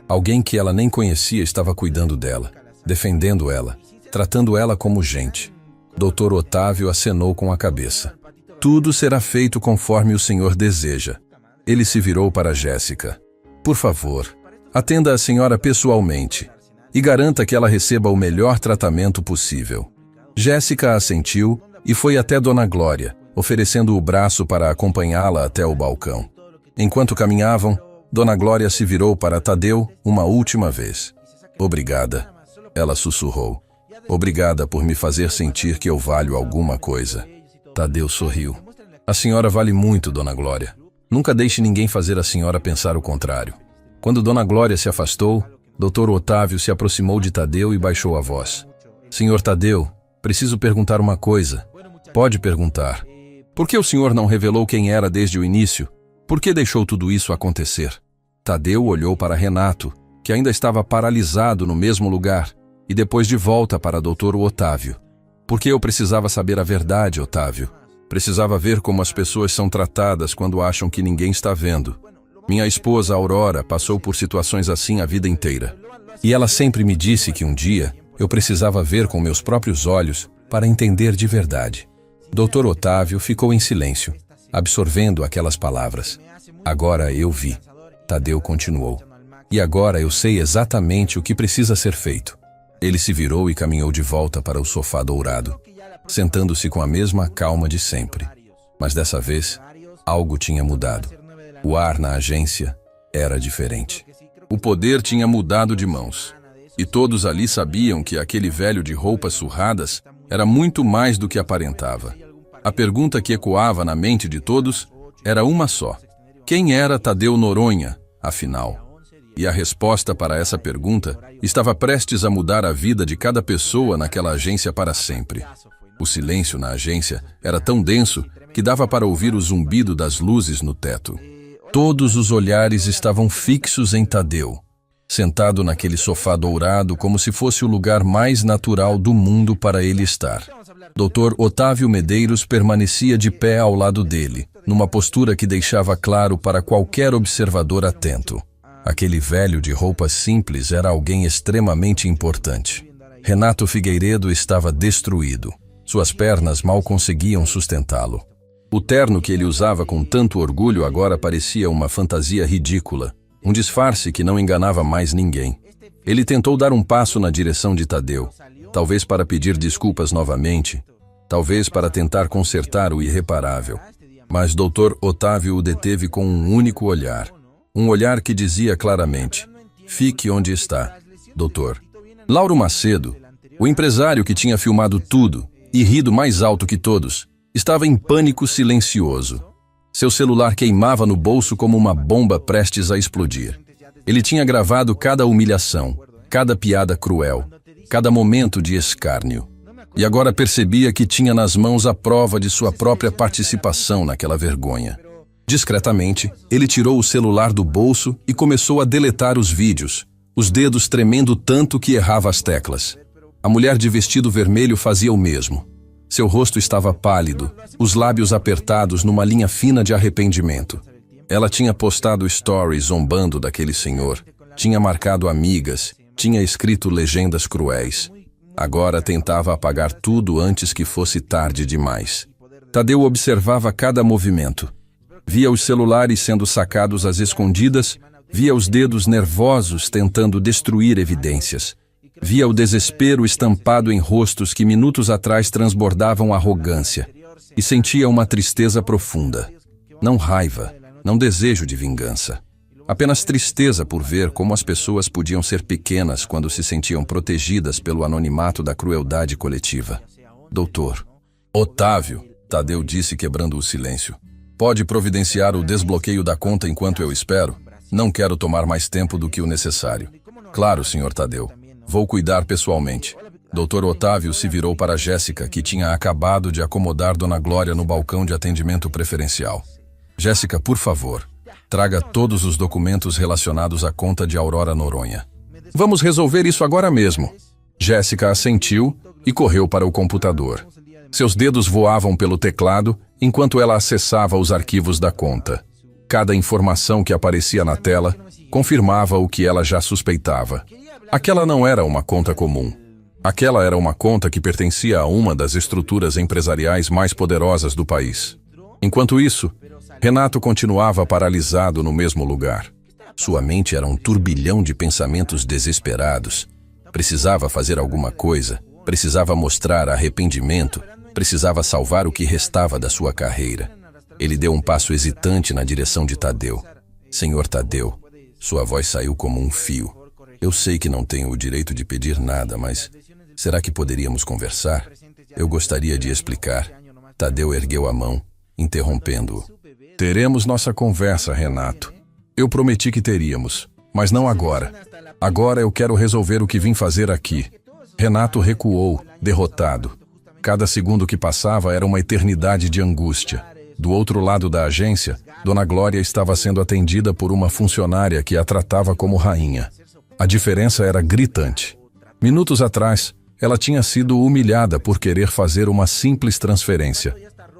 Alguém que ela nem conhecia estava cuidando dela, defendendo ela, tratando ela como gente. Dr. Otávio acenou com a cabeça. Tudo será feito conforme o senhor deseja. Ele se virou para Jéssica. Por favor, atenda a senhora pessoalmente e garanta que ela receba o melhor tratamento possível. Jéssica assentiu e foi até Dona Glória, oferecendo o braço para acompanhá-la até o balcão. Enquanto caminhavam, Dona Glória se virou para Tadeu uma última vez. Obrigada, ela sussurrou. Obrigada por me fazer sentir que eu valho alguma coisa. Tadeu sorriu. A senhora vale muito, Dona Glória. Nunca deixe ninguém fazer a senhora pensar o contrário. Quando Dona Glória se afastou, Dr. Otávio se aproximou de Tadeu e baixou a voz. Senhor Tadeu, preciso perguntar uma coisa. Pode perguntar. Por que o senhor não revelou quem era desde o início? Por que deixou tudo isso acontecer? Tadeu olhou para Renato, que ainda estava paralisado no mesmo lugar, e depois de volta para Dr. Otávio. Porque eu precisava saber a verdade, Otávio. Precisava ver como as pessoas são tratadas quando acham que ninguém está vendo. Minha esposa, Aurora, passou por situações assim a vida inteira. E ela sempre me disse que um dia eu precisava ver com meus próprios olhos para entender de verdade. Dr. Otávio ficou em silêncio, absorvendo aquelas palavras. Agora eu vi. Tadeu continuou. E agora eu sei exatamente o que precisa ser feito. Ele se virou e caminhou de volta para o sofá dourado, sentando-se com a mesma calma de sempre. Mas dessa vez, algo tinha mudado. O ar na agência era diferente. O poder tinha mudado de mãos. E todos ali sabiam que aquele velho de roupas surradas era muito mais do que aparentava. A pergunta que ecoava na mente de todos era uma só. Quem era Tadeu Noronha, afinal? E a resposta para essa pergunta estava prestes a mudar a vida de cada pessoa naquela agência para sempre. O silêncio na agência era tão denso que dava para ouvir o zumbido das luzes no teto. Todos os olhares estavam fixos em Tadeu, sentado naquele sofá dourado como se fosse o lugar mais natural do mundo para ele estar. Dr. Otávio Medeiros permanecia de pé ao lado dele, numa postura que deixava claro para qualquer observador atento. Aquele velho de roupas simples era alguém extremamente importante. Renato Figueiredo estava destruído. Suas pernas mal conseguiam sustentá-lo. O terno que ele usava com tanto orgulho agora parecia uma fantasia ridícula, um disfarce que não enganava mais ninguém. Ele tentou dar um passo na direção de Tadeu, talvez para pedir desculpas novamente, talvez para tentar consertar o irreparável. Mas Dr. Otávio o deteve com um único olhar. Um olhar que dizia claramente: fique onde está, doutor. Lauro Macedo, o empresário que tinha filmado tudo e rido mais alto que todos, estava em pânico silencioso. Seu celular queimava no bolso como uma bomba prestes a explodir. Ele tinha gravado cada humilhação, cada piada cruel, cada momento de escárnio. E agora percebia que tinha nas mãos a prova de sua própria participação naquela vergonha. Discretamente, ele tirou o celular do bolso e começou a deletar os vídeos, os dedos tremendo tanto que errava as teclas. A mulher de vestido vermelho fazia o mesmo. Seu rosto estava pálido, os lábios apertados numa linha fina de arrependimento. Ela tinha postado stories zombando daquele senhor, tinha marcado amigas, tinha escrito legendas cruéis. Agora tentava apagar tudo antes que fosse tarde demais. Tadeu observava cada movimento. Via os celulares sendo sacados às escondidas, via os dedos nervosos tentando destruir evidências. Via o desespero estampado em rostos que minutos atrás transbordavam arrogância. E sentia uma tristeza profunda. Não raiva, não desejo de vingança. Apenas tristeza por ver como as pessoas podiam ser pequenas quando se sentiam protegidas pelo anonimato da crueldade coletiva. Doutor. Otávio, Tadeu disse quebrando o silêncio. Pode providenciar o desbloqueio da conta enquanto eu espero? Não quero tomar mais tempo do que o necessário. Claro, senhor Tadeu. Vou cuidar pessoalmente. Dr. Otávio se virou para Jéssica, que tinha acabado de acomodar Dona Glória no balcão de atendimento preferencial. Jéssica, por favor, traga todos os documentos relacionados à conta de Aurora Noronha. Vamos resolver isso agora mesmo. Jéssica assentiu e correu para o computador. Seus dedos voavam pelo teclado enquanto ela acessava os arquivos da conta. Cada informação que aparecia na tela confirmava o que ela já suspeitava. Aquela não era uma conta comum. Aquela era uma conta que pertencia a uma das estruturas empresariais mais poderosas do país. Enquanto isso, Renato continuava paralisado no mesmo lugar. Sua mente era um turbilhão de pensamentos desesperados. Precisava fazer alguma coisa, precisava mostrar arrependimento, precisava salvar o que restava da sua carreira. Ele deu um passo hesitante na direção de Tadeu. Senhor Tadeu, sua voz saiu como um fio. Eu sei que não tenho o direito de pedir nada, mas será que poderíamos conversar? Eu gostaria de explicar. Tadeu ergueu a mão, interrompendo-o. Teremos nossa conversa, Renato. Eu prometi que teríamos, mas não agora. Agora eu quero resolver o que vim fazer aqui. Renato recuou, derrotado. Cada segundo que passava era uma eternidade de angústia. Do outro lado da agência, Dona Glória estava sendo atendida por uma funcionária que a tratava como rainha. A diferença era gritante. Minutos atrás, ela tinha sido humilhada por querer fazer uma simples transferência.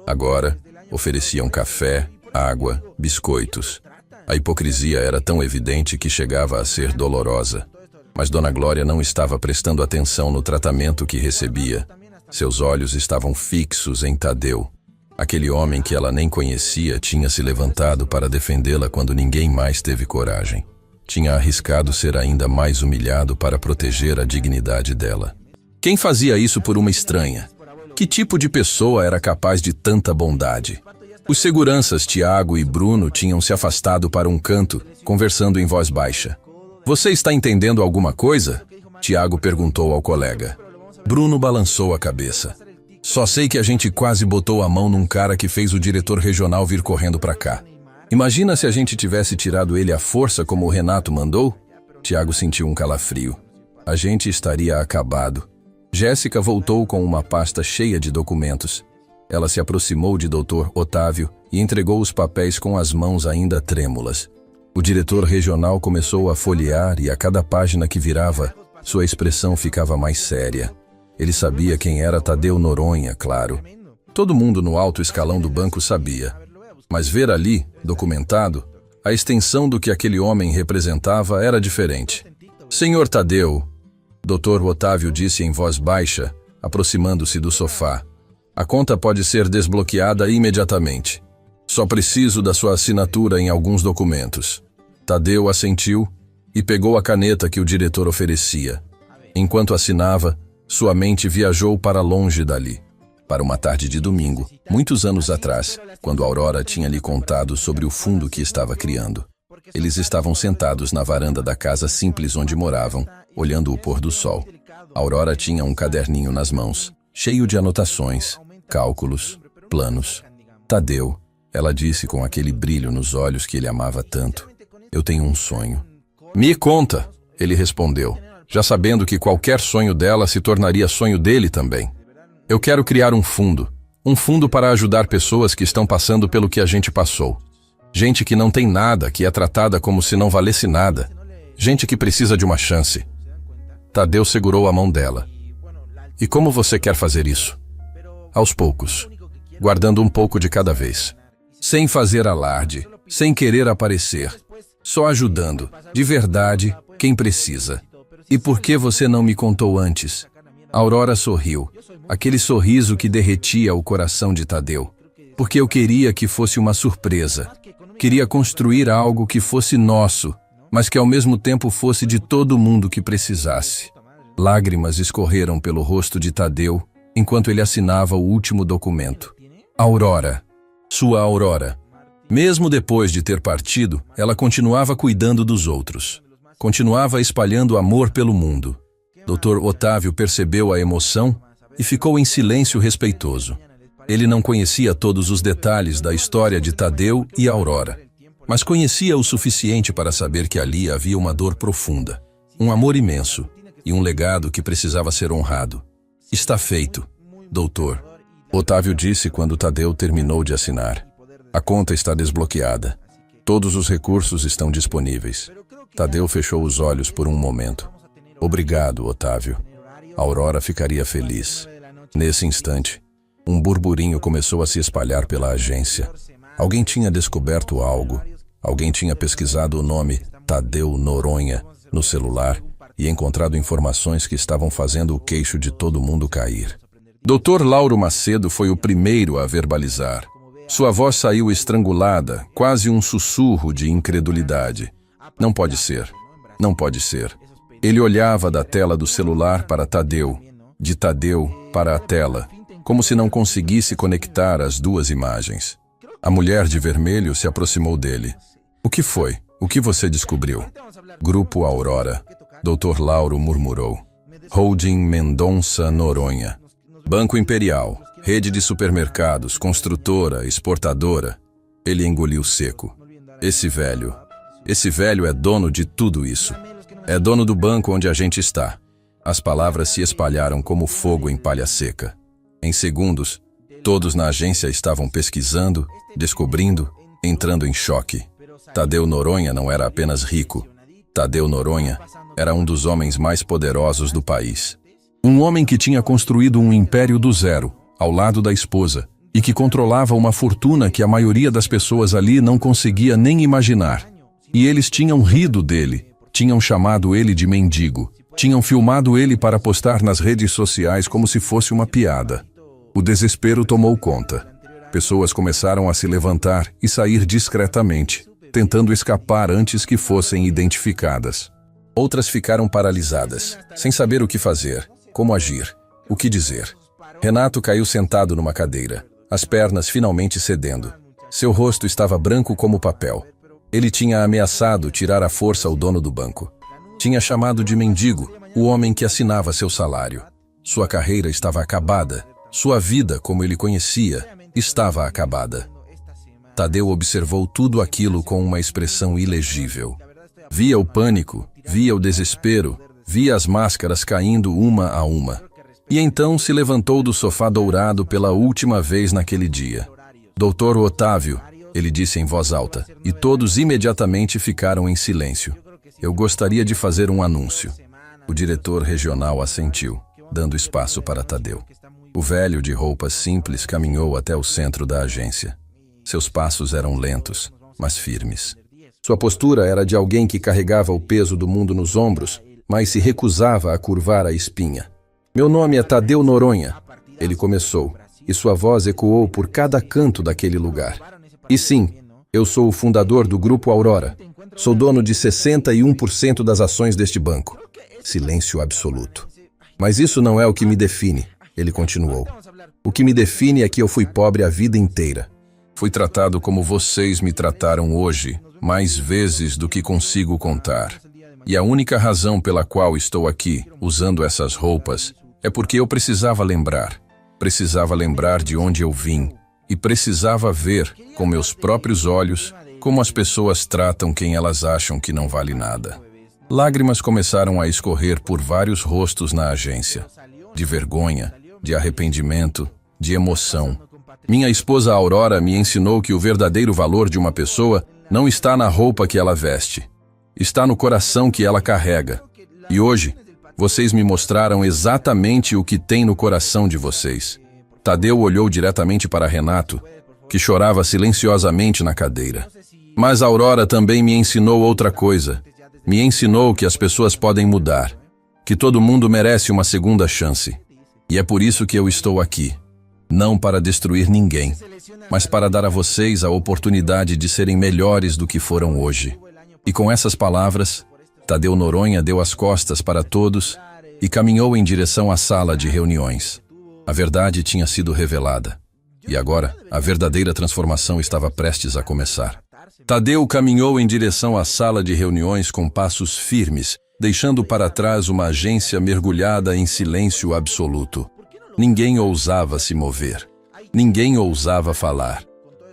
Agora, ofereciam café, água, biscoitos. A hipocrisia era tão evidente que chegava a ser dolorosa. Mas Dona Glória não estava prestando atenção no tratamento que recebia. Seus olhos estavam fixos em Tadeu. Aquele homem que ela nem conhecia tinha se levantado para defendê-la quando ninguém mais teve coragem. Tinha arriscado ser ainda mais humilhado para proteger a dignidade dela. Quem fazia isso por uma estranha? Que tipo de pessoa era capaz de tanta bondade? Os seguranças Tiago e Bruno tinham se afastado para um canto, conversando em voz baixa. Você está entendendo alguma coisa? Tiago perguntou ao colega. Bruno balançou a cabeça. Só sei que a gente quase botou a mão num cara que fez o diretor regional vir correndo para cá. Imagina se a gente tivesse tirado ele à força como o Renato mandou? Tiago sentiu um calafrio. A gente estaria acabado. Jéssica voltou com uma pasta cheia de documentos. Ela se aproximou de Dr. Otávio e entregou os papéis com as mãos ainda trêmulas. O diretor regional começou a folhear e a cada página que virava, sua expressão ficava mais séria. Ele sabia quem era Tadeu Noronha, claro. Todo mundo no alto escalão do banco sabia. Mas ver ali, documentado, a extensão do que aquele homem representava era diferente. Senhor Tadeu, Dr. Otávio disse em voz baixa, aproximando-se do sofá. A conta pode ser desbloqueada imediatamente. Só preciso da sua assinatura em alguns documentos. Tadeu assentiu e pegou a caneta que o diretor oferecia. Enquanto assinava, sua mente viajou para longe dali, para uma tarde de domingo, muitos anos atrás, quando Aurora tinha lhe contado sobre o fundo que estava criando. Eles estavam sentados na varanda da casa simples onde moravam, olhando o pôr do sol. Aurora tinha um caderninho nas mãos, cheio de anotações, cálculos, planos. Tadeu, ela disse com aquele brilho nos olhos que ele amava tanto. Eu tenho um sonho. Me conta, ele respondeu, já sabendo que qualquer sonho dela se tornaria sonho dele também. Eu quero criar um fundo para ajudar pessoas que estão passando pelo que a gente passou. Gente que não tem nada, que é tratada como se não valesse nada. Gente que precisa de uma chance. Tadeu segurou a mão dela. E como você quer fazer isso? Aos poucos, guardando um pouco de cada vez. Sem fazer alarde, sem querer aparecer. Só ajudando, de verdade, quem precisa. E por que você não me contou antes? Aurora sorriu, aquele sorriso que derretia o coração de Tadeu. Porque eu queria que fosse uma surpresa. Queria construir algo que fosse nosso, mas que ao mesmo tempo fosse de todo mundo que precisasse. Lágrimas escorreram pelo rosto de Tadeu, enquanto ele assinava o último documento. Aurora. Sua Aurora. Mesmo depois de ter partido, ela continuava cuidando dos outros. Continuava espalhando amor pelo mundo. Dr. Otávio percebeu a emoção e ficou em silêncio respeitoso. Ele não conhecia todos os detalhes da história de Tadeu e Aurora, mas conhecia o suficiente para saber que ali havia uma dor profunda, um amor imenso e um legado que precisava ser honrado. Está feito, doutor, Otávio disse quando Tadeu terminou de assinar. A conta está desbloqueada. Todos os recursos estão disponíveis. Tadeu fechou os olhos por um momento. Obrigado, Otávio. Aurora ficaria feliz. Nesse instante, um burburinho começou a se espalhar pela agência. Alguém tinha descoberto algo. Alguém tinha pesquisado o nome Tadeu Noronha no celular e encontrado informações que estavam fazendo o queixo de todo mundo cair. Dr. Lauro Macedo foi o primeiro a verbalizar. Sua voz saiu estrangulada, quase um sussurro de incredulidade. Não pode ser. Não pode ser. Ele olhava da tela do celular para Tadeu, de Tadeu para a tela, como se não conseguisse conectar as duas imagens. A mulher de vermelho se aproximou dele. O que foi? O que você descobriu? Grupo Aurora. Dr. Lauro murmurou. Holding Mendonça Noronha. Banco Imperial. Rede de supermercados, construtora, exportadora. Ele engoliu seco. Esse velho é dono de tudo isso. É dono do banco onde a gente está. As palavras se espalharam como fogo em palha seca. Em segundos, todos na agência estavam pesquisando, descobrindo, entrando em choque. Tadeu Noronha não era apenas rico. Tadeu Noronha era um dos homens mais poderosos do país. Um homem que tinha construído um império do zero, ao lado da esposa, e que controlava uma fortuna que a maioria das pessoas ali não conseguia nem imaginar. E eles tinham rido dele, tinham chamado ele de mendigo, tinham filmado ele para postar nas redes sociais como se fosse uma piada. O desespero tomou conta. Pessoas começaram a se levantar e sair discretamente, tentando escapar antes que fossem identificadas. Outras ficaram paralisadas, sem saber o que fazer, como agir, o que dizer. Renato caiu sentado numa cadeira, as pernas finalmente cedendo. Seu rosto estava branco como papel. Ele tinha ameaçado tirar à força o dono do banco. Tinha chamado de mendigo o homem que assinava seu salário. Sua carreira estava acabada. Sua vida, como ele conhecia, estava acabada. Tadeu observou tudo aquilo com uma expressão ilegível. Via o pânico, via o desespero, via as máscaras caindo uma a uma. E então se levantou do sofá dourado pela última vez naquele dia. Doutor Otávio, ele disse em voz alta, e todos imediatamente ficaram em silêncio. Eu gostaria de fazer um anúncio. O diretor regional assentiu, dando espaço para Tadeu. O velho de roupas simples caminhou até o centro da agência. Seus passos eram lentos, mas firmes. Sua postura era de alguém que carregava o peso do mundo nos ombros, mas se recusava a curvar a espinha. Meu nome é Tadeu Noronha, ele começou, e sua voz ecoou por cada canto daquele lugar. E sim, eu sou o fundador do Grupo Aurora. Sou dono de 61% das ações deste banco. Silêncio absoluto. Mas isso não é o que me define, ele continuou. O que me define é que eu fui pobre a vida inteira. Fui tratado como vocês me trataram hoje, mais vezes do que consigo contar. E a única razão pela qual estou aqui, usando essas roupas, é porque eu precisava lembrar. Precisava lembrar de onde eu vim. E precisava ver, com meus próprios olhos, como as pessoas tratam quem elas acham que não vale nada. Lágrimas começaram a escorrer por vários rostos na agência. De vergonha, de arrependimento, de emoção. Minha esposa Aurora me ensinou que o verdadeiro valor de uma pessoa não está na roupa que ela veste. Está no coração que ela carrega. E hoje, vocês me mostraram exatamente o que tem no coração de vocês. Tadeu olhou diretamente para Renato, que chorava silenciosamente na cadeira. Mas Aurora também me ensinou outra coisa. Me ensinou que as pessoas podem mudar, que todo mundo merece uma segunda chance. E é por isso que eu estou aqui. Não para destruir ninguém, mas para dar a vocês a oportunidade de serem melhores do que foram hoje. E com essas palavras, Tadeu Noronha deu as costas para todos e caminhou em direção à sala de reuniões. A verdade tinha sido revelada. E agora, a verdadeira transformação estava prestes a começar. Tadeu caminhou em direção à sala de reuniões com passos firmes, deixando para trás uma agência mergulhada em silêncio absoluto. Ninguém ousava se mover. Ninguém ousava falar.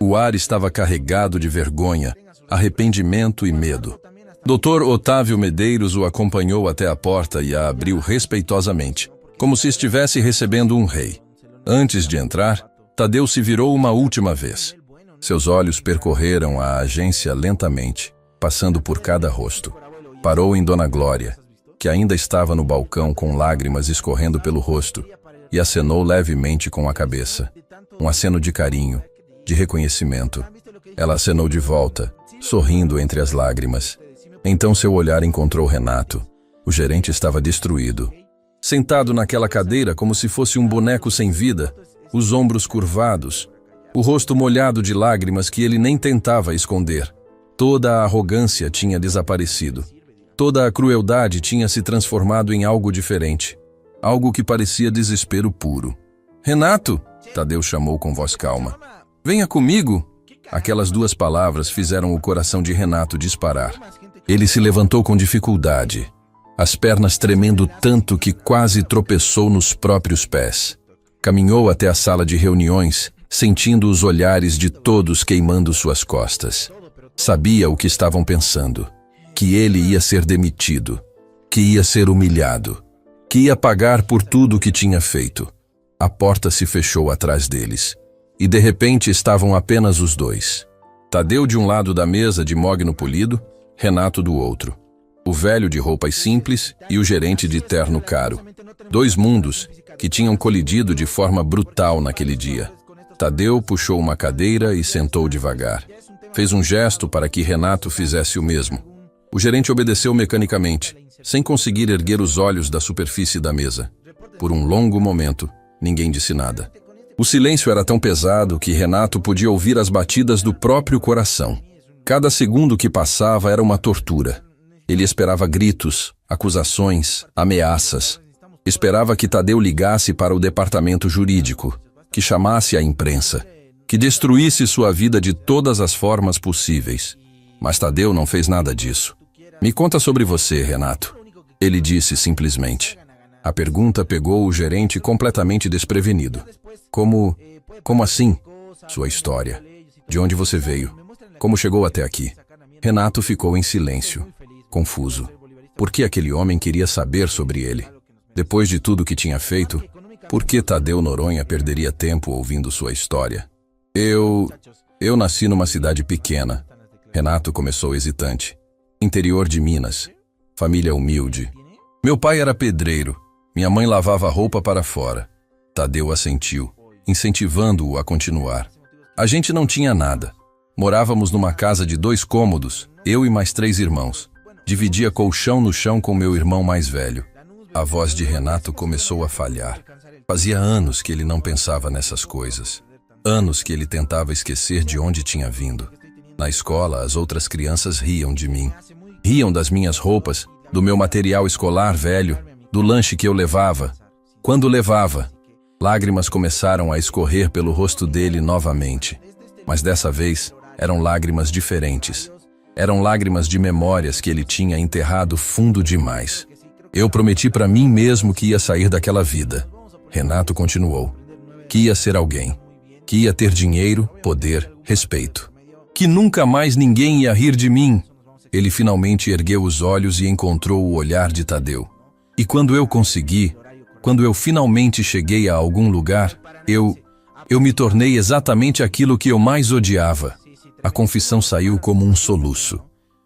O ar estava carregado de vergonha, arrependimento e medo. Dr. Otávio Medeiros o acompanhou até a porta e a abriu respeitosamente, como se estivesse recebendo um rei. Antes de entrar, Tadeu se virou uma última vez. Seus olhos percorreram a agência lentamente, passando por cada rosto. Parou em Dona Glória, que ainda estava no balcão com lágrimas escorrendo pelo rosto, e acenou levemente com a cabeça. Um aceno de carinho, de reconhecimento. Ela acenou de volta, sorrindo entre as lágrimas. Então seu olhar encontrou Renato. O gerente estava destruído. Sentado naquela cadeira como se fosse um boneco sem vida, os ombros curvados, o rosto molhado de lágrimas que ele nem tentava esconder. Toda a arrogância tinha desaparecido. Toda a crueldade tinha se transformado em algo diferente. Algo que parecia desespero puro. "Renato!" Tadeu chamou com voz calma. "Venha comigo!" Aquelas duas palavras fizeram o coração de Renato disparar. Ele se levantou com dificuldade, as pernas tremendo tanto que quase tropeçou nos próprios pés. Caminhou até a sala de reuniões, sentindo os olhares de todos queimando suas costas. Sabia o que estavam pensando, que ele ia ser demitido, que ia ser humilhado, que ia pagar por tudo o que tinha feito. A porta se fechou atrás deles, e de repente estavam apenas os dois. Tadeu de um lado da mesa de mogno polido, Renato do outro. O velho de roupas simples e o gerente de terno caro. Dois mundos que tinham colidido de forma brutal naquele dia. Tadeu puxou uma cadeira e sentou devagar. Fez um gesto para que Renato fizesse o mesmo. O gerente obedeceu mecanicamente, sem conseguir erguer os olhos da superfície da mesa. Por um longo momento, ninguém disse nada. O silêncio era tão pesado que Renato podia ouvir as batidas do próprio coração. Cada segundo que passava era uma tortura. Ele esperava gritos, acusações, ameaças. Esperava que Tadeu ligasse para o departamento jurídico, que chamasse a imprensa, que destruísse sua vida de todas as formas possíveis. Mas Tadeu não fez nada disso. "Me conta sobre você, Renato." Ele disse simplesmente. A pergunta pegou o gerente completamente desprevenido. Como assim? Sua história. De onde você veio? Como chegou até aqui? Renato ficou em silêncio, confuso. Por que aquele homem queria saber sobre ele? Depois de tudo que tinha feito, por que Tadeu Noronha perderia tempo ouvindo sua história? Eu nasci numa cidade pequena. Renato começou hesitante. Interior de Minas. Família humilde. Meu pai era pedreiro. Minha mãe lavava roupa para fora. Tadeu assentiu, incentivando-o a continuar. A gente não tinha nada. Morávamos numa casa de 2 cômodos, eu e mais 3 irmãos. Dividia colchão no chão com meu irmão mais velho. A voz de Renato começou a falhar. Fazia anos que ele não pensava nessas coisas. Anos que ele tentava esquecer de onde tinha vindo. Na escola, as outras crianças riam de mim. Riam das minhas roupas, do meu material escolar velho, do lanche que eu levava. Quando levava, lágrimas começaram a escorrer pelo rosto dele novamente. Mas dessa vez, eram lágrimas diferentes. Eram lágrimas de memórias que ele tinha enterrado fundo demais. Eu prometi para mim mesmo que ia sair daquela vida. Renato continuou. Que ia ser alguém. Que ia ter dinheiro, poder, respeito. Que nunca mais ninguém ia rir de mim. Ele finalmente ergueu os olhos e encontrou o olhar de Tadeu. E quando eu consegui, quando eu finalmente cheguei a algum lugar, eu me tornei exatamente aquilo que eu mais odiava. A confissão saiu como um soluço.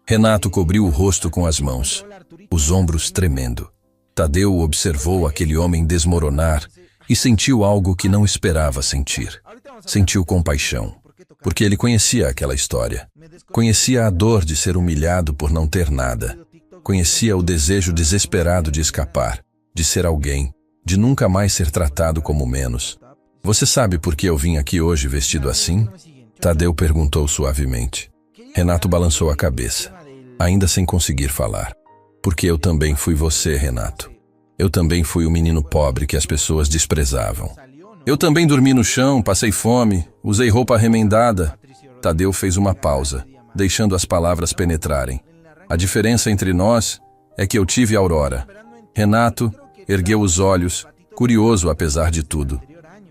Renato cobriu o rosto com as mãos, os ombros tremendo. Tadeu observou aquele homem desmoronar e sentiu algo que não esperava sentir. Sentiu compaixão, porque ele conhecia aquela história. Conhecia a dor de ser humilhado por não ter nada. Conhecia o desejo desesperado de escapar, de ser alguém, de nunca mais ser tratado como menos. Você sabe por que eu vim aqui hoje vestido assim? Tadeu perguntou suavemente. Renato balançou a cabeça, ainda sem conseguir falar. Porque eu também fui você, Renato. Eu também fui o menino pobre que as pessoas desprezavam. Eu também dormi no chão, passei fome, usei roupa remendada. Tadeu fez uma pausa, deixando as palavras penetrarem. A diferença entre nós é que eu tive Aurora. Renato ergueu os olhos, curioso apesar de tudo.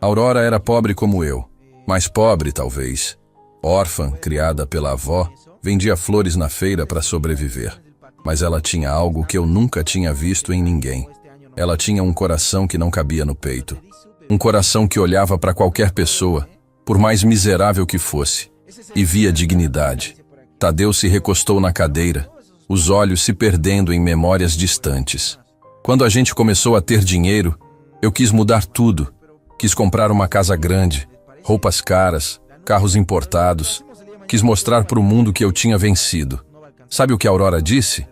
Aurora era pobre como eu, mais pobre talvez. Órfã, criada pela avó, vendia flores na feira para sobreviver. Mas ela tinha algo que eu nunca tinha visto em ninguém. Ela tinha um coração que não cabia no peito. Um coração que olhava para qualquer pessoa, por mais miserável que fosse, e via dignidade. Tadeu se recostou na cadeira, os olhos se perdendo em memórias distantes. Quando a gente começou a ter dinheiro, eu quis mudar tudo. Quis comprar uma casa grande, roupas caras, carros importados. Quis mostrar para o mundo que eu tinha vencido. Sabe o que a Aurora disse?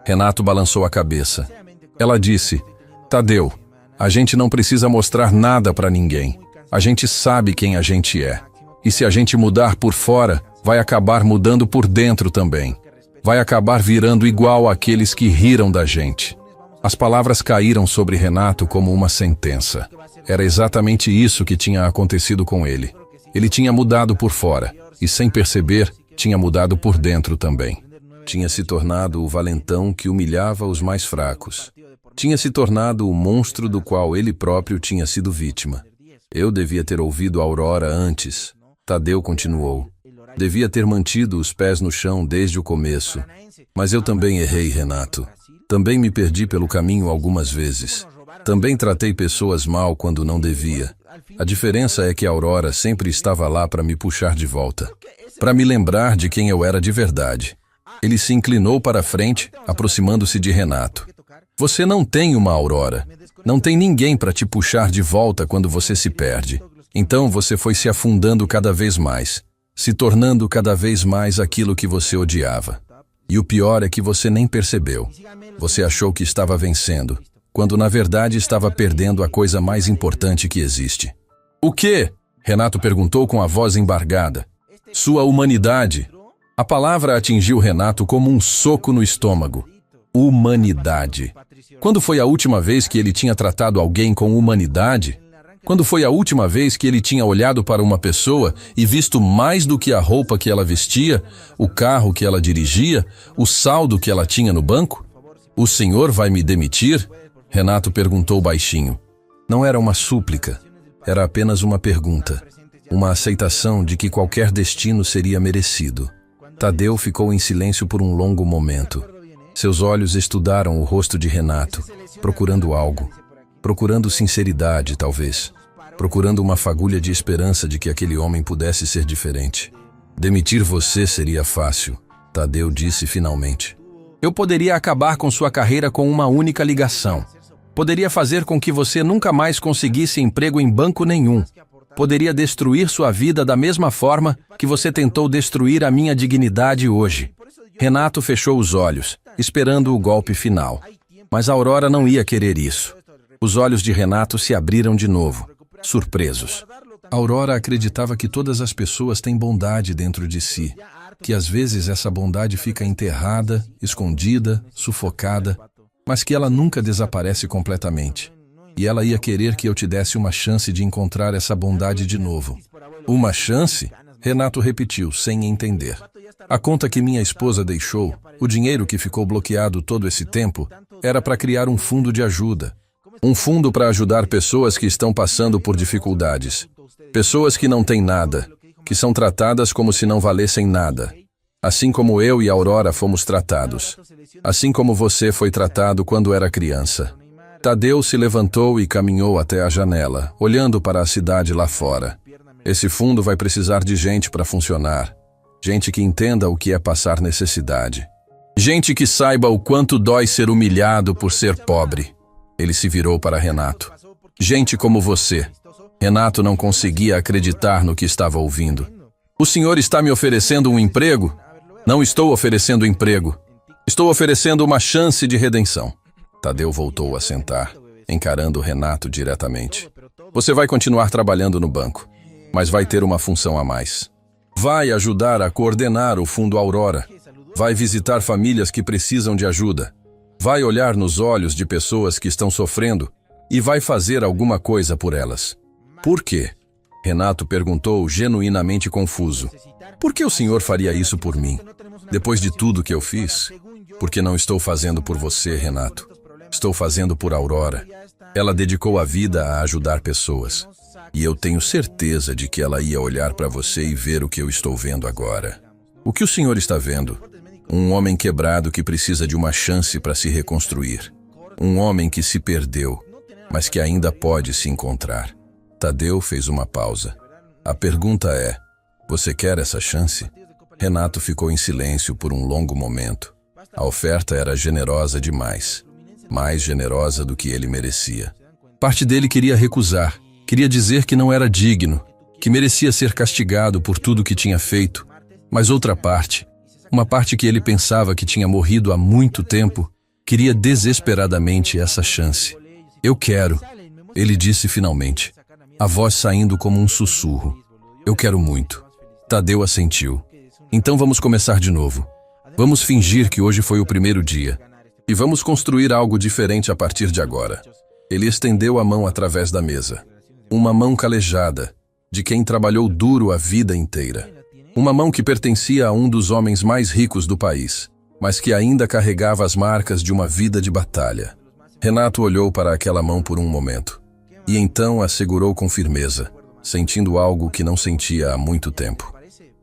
Renato balançou a cabeça. Ela disse: Tadeu, a gente não precisa mostrar nada para ninguém. A gente sabe quem a gente é. E se a gente mudar por fora, vai acabar mudando por dentro também. Vai acabar virando igual àqueles que riram da gente. As palavras caíram sobre Renato como uma sentença. Era exatamente isso que tinha acontecido com ele. Ele tinha mudado por fora, e sem perceber, tinha mudado por dentro também. Tinha se tornado o valentão que humilhava os mais fracos. Tinha se tornado o monstro do qual ele próprio tinha sido vítima. Eu devia ter ouvido a Aurora antes. Tadeu continuou. Devia ter mantido os pés no chão desde o começo. Mas eu também errei, Renato. Também me perdi pelo caminho algumas vezes. Também tratei pessoas mal quando não devia. A diferença é que a Aurora sempre estava lá para me puxar de volta. Para me lembrar de quem eu era de verdade. Ele se inclinou para a frente, aproximando-se de Renato. Você não tem uma Aurora. Não tem ninguém para te puxar de volta quando você se perde. Então você foi se afundando cada vez mais, se tornando cada vez mais aquilo que você odiava. E o pior é que você nem percebeu. Você achou que estava vencendo, quando na verdade estava perdendo a coisa mais importante que existe. O quê? Renato perguntou com a voz embargada. Sua humanidade. A palavra atingiu Renato como um soco no estômago. Humanidade. Quando foi a última vez que ele tinha tratado alguém com humanidade? Quando foi a última vez que ele tinha olhado para uma pessoa e visto mais do que a roupa que ela vestia, o carro que ela dirigia, o saldo que ela tinha no banco? O senhor vai me demitir? Renato perguntou baixinho. Não era uma súplica, era apenas uma pergunta. Uma aceitação de que qualquer destino seria merecido. Tadeu ficou em silêncio por um longo momento. Seus olhos estudaram o rosto de Renato, procurando algo. Procurando sinceridade, talvez. Procurando uma fagulha de esperança de que aquele homem pudesse ser diferente. Demitir você seria fácil, Tadeu disse finalmente. Eu poderia acabar com sua carreira com uma única ligação. Poderia fazer com que você nunca mais conseguisse emprego em banco nenhum. Poderia destruir sua vida da mesma forma que você tentou destruir a minha dignidade hoje. Renato fechou os olhos, esperando o golpe final. Mas a Aurora não ia querer isso. Os olhos de Renato se abriram de novo, surpresos. A Aurora acreditava que todas as pessoas têm bondade dentro de si. que às vezes essa bondade fica enterrada, escondida, sufocada, mas que ela nunca desaparece completamente. E ela ia querer que eu te desse uma chance de encontrar essa bondade de novo. Uma chance? Renato repetiu, sem entender. A conta que minha esposa deixou, o dinheiro que ficou bloqueado todo esse tempo, era para criar um fundo de ajuda. Um fundo para ajudar pessoas que estão passando por dificuldades. Pessoas que não têm nada, que são tratadas como se não valessem nada. Assim como eu e Aurora fomos tratados. Assim como você foi tratado quando era criança. Tadeu se levantou e caminhou até a janela, olhando para a cidade lá fora. Esse fundo vai precisar de gente para funcionar. Gente que entenda o que é passar necessidade. Gente que saiba o quanto dói ser humilhado por ser pobre. Ele se virou para Renato. Gente como você. Renato não conseguia acreditar no que estava ouvindo. O senhor está me oferecendo um emprego? Não estou oferecendo emprego. Estou oferecendo uma chance de redenção. Tadeu voltou a sentar, encarando Renato diretamente. Você vai continuar trabalhando no banco, mas vai ter uma função a mais. Vai ajudar a coordenar o Fundo Aurora. Vai visitar famílias que precisam de ajuda. Vai olhar nos olhos de pessoas que estão sofrendo e vai fazer alguma coisa por elas. Por quê? Renato perguntou, genuinamente confuso. Por que o senhor faria isso por mim? Depois de tudo que eu fiz? Porque não estou fazendo por você, Renato. Estou fazendo por Aurora. Ela dedicou a vida a ajudar pessoas. E eu tenho certeza de que ela ia olhar para você e ver o que eu estou vendo agora. O que o senhor está vendo? Um homem quebrado que precisa de uma chance para se reconstruir. Um homem que se perdeu, mas que ainda pode se encontrar. Tadeu fez uma pausa. A pergunta é, você quer essa chance? Renato ficou em silêncio por um longo momento. A oferta era generosa demais. Mais generosa do que ele merecia. Parte dele queria recusar. Queria dizer que não era digno, que merecia ser castigado por tudo que tinha feito. Mas outra parte, uma parte que ele pensava que tinha morrido há muito tempo, queria desesperadamente essa chance. Eu quero, ele disse finalmente, a voz saindo como um sussurro. Eu quero muito. Tadeu assentiu. Então vamos começar de novo. Vamos fingir que hoje foi o primeiro dia. E vamos construir algo diferente a partir de agora. Ele estendeu a mão através da mesa. Uma mão calejada, de quem trabalhou duro a vida inteira. Uma mão que pertencia a um dos homens mais ricos do país, mas que ainda carregava as marcas de uma vida de batalha. Renato olhou para aquela mão por um momento, e então a segurou com firmeza, sentindo algo que não sentia há muito tempo.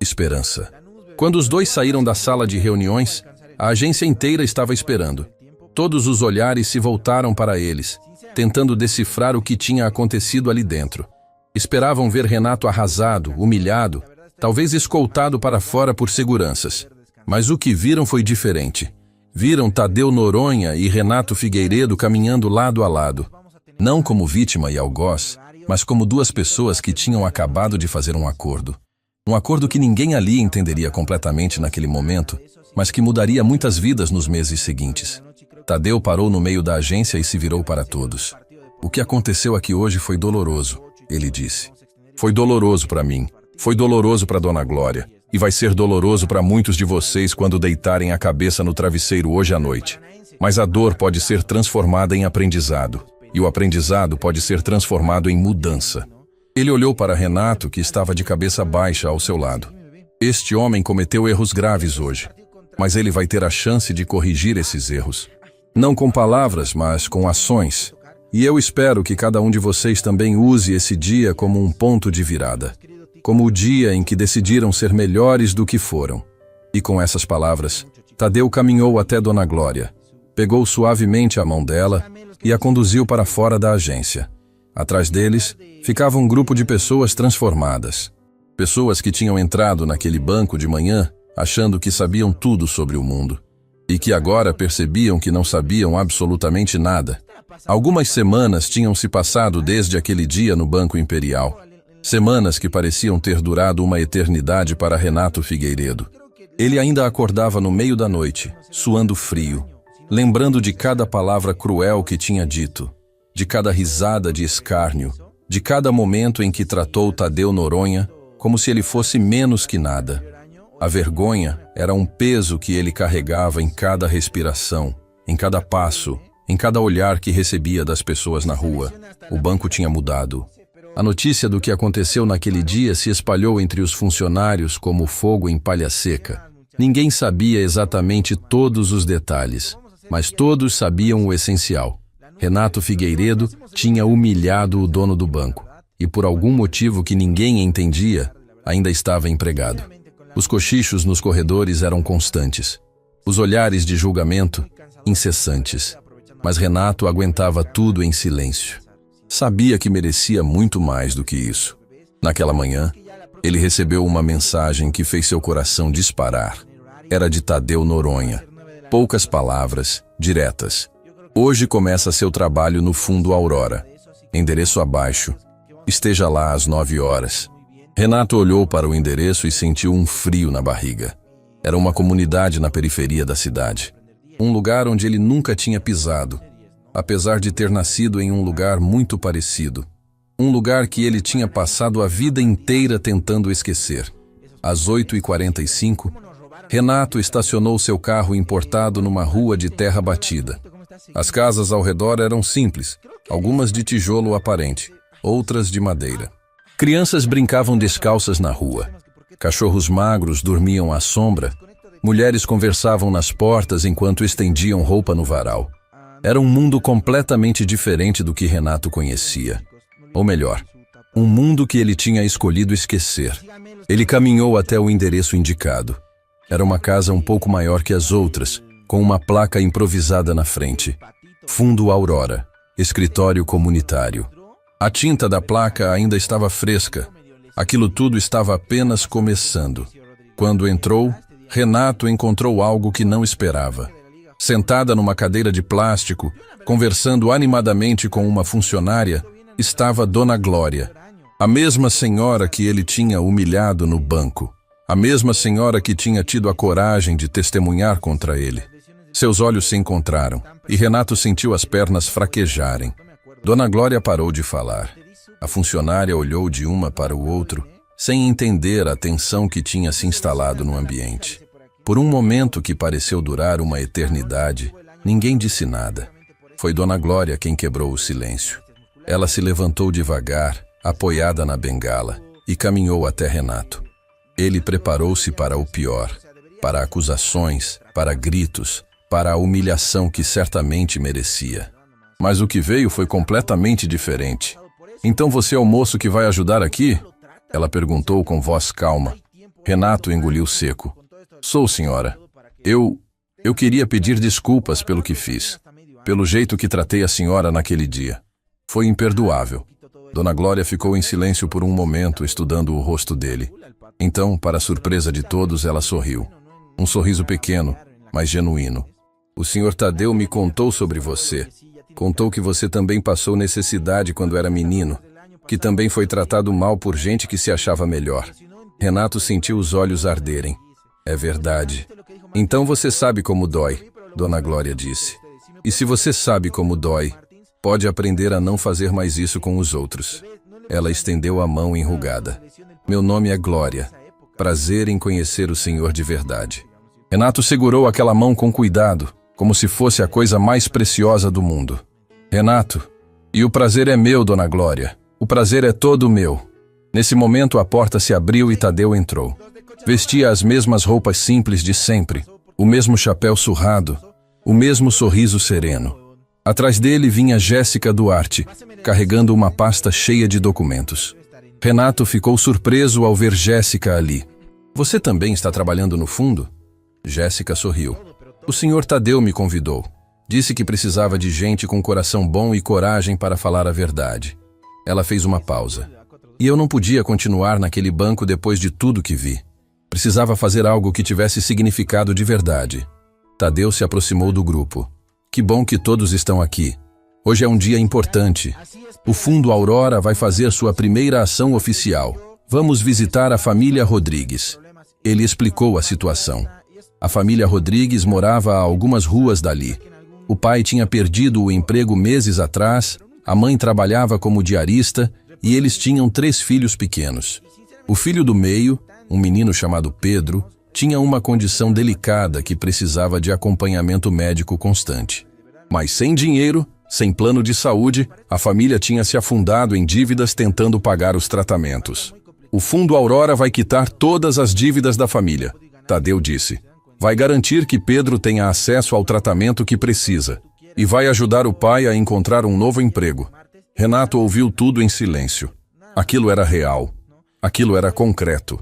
Esperança. Quando os dois saíram da sala de reuniões, a agência inteira estava esperando. Todos os olhares se voltaram para eles, tentando decifrar o que tinha acontecido ali dentro. Esperavam ver Renato arrasado, humilhado, talvez escoltado para fora por seguranças. Mas o que viram foi diferente. Viram Tadeu Noronha e Renato Figueiredo caminhando lado a lado. Não como vítima e algoz, mas como duas pessoas que tinham acabado de fazer um acordo. Um acordo que ninguém ali entenderia completamente naquele momento, mas que mudaria muitas vidas nos meses seguintes. Tadeu parou no meio da agência e se virou para todos. O que aconteceu aqui hoje foi doloroso, ele disse. Foi doloroso para mim, foi doloroso para Dona Glória, e vai ser doloroso para muitos de vocês quando deitarem a cabeça no travesseiro hoje à noite. Mas a dor pode ser transformada em aprendizado, e o aprendizado pode ser transformado em mudança. Ele olhou para Renato, que estava de cabeça baixa ao seu lado. Este homem cometeu erros graves hoje, mas ele vai ter a chance de corrigir esses erros. Não com palavras, mas com ações. E eu espero que cada um de vocês também use esse dia como um ponto de virada. Como o dia em que decidiram ser melhores do que foram. E com essas palavras, Tadeu caminhou até Dona Glória, pegou suavemente a mão dela e a conduziu para fora da agência. Atrás deles, ficava um grupo de pessoas transformadas. Pessoas que tinham entrado naquele banco de manhã, achando que sabiam tudo sobre o mundo. E que agora percebiam que não sabiam absolutamente nada. Algumas semanas tinham se passado desde aquele dia no Banco Imperial. Semanas que pareciam ter durado uma eternidade para Renato Figueiredo. Ele ainda acordava no meio da noite, suando frio, lembrando de cada palavra cruel que tinha dito, de cada risada de escárnio, de cada momento em que tratou Tadeu Noronha como se ele fosse menos que nada. A vergonha era um peso que ele carregava em cada respiração, em cada passo, em cada olhar que recebia das pessoas na rua. O banco tinha mudado. A notícia do que aconteceu naquele dia se espalhou entre os funcionários como fogo em palha seca. Ninguém sabia exatamente todos os detalhes, mas todos sabiam o essencial. Renato Figueiredo tinha humilhado o dono do banco e, por algum motivo que ninguém entendia, ainda estava empregado. Os cochichos nos corredores eram constantes. Os olhares de julgamento, incessantes. Mas Renato aguentava tudo em silêncio. Sabia que merecia muito mais do que isso. Naquela manhã, ele recebeu uma mensagem que fez seu coração disparar. Era de Tadeu Noronha. Poucas palavras, diretas. Hoje começa seu trabalho no Fundo Aurora. Endereço abaixo. Esteja lá às 9 horas. Renato olhou para o endereço e sentiu um frio na barriga. Era uma comunidade na periferia da cidade. Um lugar onde ele nunca tinha pisado, apesar de ter nascido em um lugar muito parecido. Um lugar que ele tinha passado a vida inteira tentando esquecer. Às 8h45, Renato estacionou seu carro importado numa rua de terra batida. As casas ao redor eram simples, algumas de tijolo aparente, outras de madeira. Crianças brincavam descalças na rua. Cachorros magros dormiam à sombra. Mulheres conversavam nas portas enquanto estendiam roupa no varal. Era um mundo completamente diferente do que Renato conhecia. Ou melhor, um mundo que ele tinha escolhido esquecer. Ele caminhou até o endereço indicado. Era uma casa um pouco maior que as outras, com uma placa improvisada na frente. Fundo Aurora, escritório comunitário. A tinta da placa ainda estava fresca. Aquilo tudo estava apenas começando. Quando entrou, Renato encontrou algo que não esperava. Sentada numa cadeira de plástico, conversando animadamente com uma funcionária, estava Dona Glória, a mesma senhora que ele tinha humilhado no banco, a mesma senhora que tinha tido a coragem de testemunhar contra ele. Seus olhos se encontraram, e Renato sentiu as pernas fraquejarem. Dona Glória parou de falar. A funcionária olhou de uma para o outro, sem entender a tensão que tinha se instalado no ambiente. Por um momento que pareceu durar uma eternidade, ninguém disse nada. Foi Dona Glória quem quebrou o silêncio. Ela se levantou devagar, apoiada na bengala, e caminhou até Renato. Ele preparou-se para o pior, para acusações, para gritos, para a humilhação que certamente merecia. Mas o que veio foi completamente diferente. Então você é o moço que vai ajudar aqui? Ela perguntou com voz calma. Renato engoliu seco. Sou, senhora. Eu queria pedir desculpas pelo que fiz, pelo jeito que tratei a senhora naquele dia. Foi imperdoável. Dona Glória ficou em silêncio por um momento, estudando o rosto dele. Então, para surpresa de todos, ela sorriu. Um sorriso pequeno, mas genuíno. O senhor Tadeu me contou sobre você. Contou que você também passou necessidade quando era menino, que também foi tratado mal por gente que se achava melhor. Renato sentiu os olhos arderem. É verdade. Então você sabe como dói, Dona Glória disse. E se você sabe como dói, pode aprender a não fazer mais isso com os outros. Ela estendeu a mão enrugada. Meu nome é Glória. Prazer em conhecer o senhor de verdade. Renato segurou aquela mão com cuidado, como se fosse a coisa mais preciosa do mundo. Renato, e o prazer é meu, Dona Glória. O prazer é todo meu. Nesse momento a porta se abriu e Tadeu entrou. Vestia as mesmas roupas simples de sempre, o mesmo chapéu surrado, o mesmo sorriso sereno. Atrás dele vinha Jéssica Duarte, carregando uma pasta cheia de documentos. Renato ficou surpreso ao ver Jéssica ali. Você também está trabalhando no fundo? Jéssica sorriu. O senhor Tadeu me convidou. Disse que precisava de gente com coração bom e coragem para falar a verdade. Ela fez uma pausa. E eu não podia continuar naquele banco depois de tudo que vi. Precisava fazer algo que tivesse significado de verdade. Tadeu se aproximou do grupo. Que bom que todos estão aqui. Hoje é um dia importante. O Fundo Aurora vai fazer sua primeira ação oficial. Vamos visitar a família Rodrigues. Ele explicou a situação. A família Rodrigues morava a algumas ruas dali. O pai tinha perdido o emprego meses atrás, a mãe trabalhava como diarista e eles tinham 3 filhos pequenos. O filho do meio, um menino chamado Pedro, Tinha uma condição delicada que precisava de acompanhamento médico constante. Mas sem dinheiro, sem plano de saúde, a família tinha se afundado em dívidas tentando pagar os tratamentos. O Fundo Aurora vai quitar todas as dívidas da família, Tadeu disse. Vai garantir que Pedro tenha acesso ao tratamento que precisa e vai ajudar o pai a encontrar um novo emprego. Renato ouviu tudo em silêncio. Aquilo era real. Aquilo era concreto.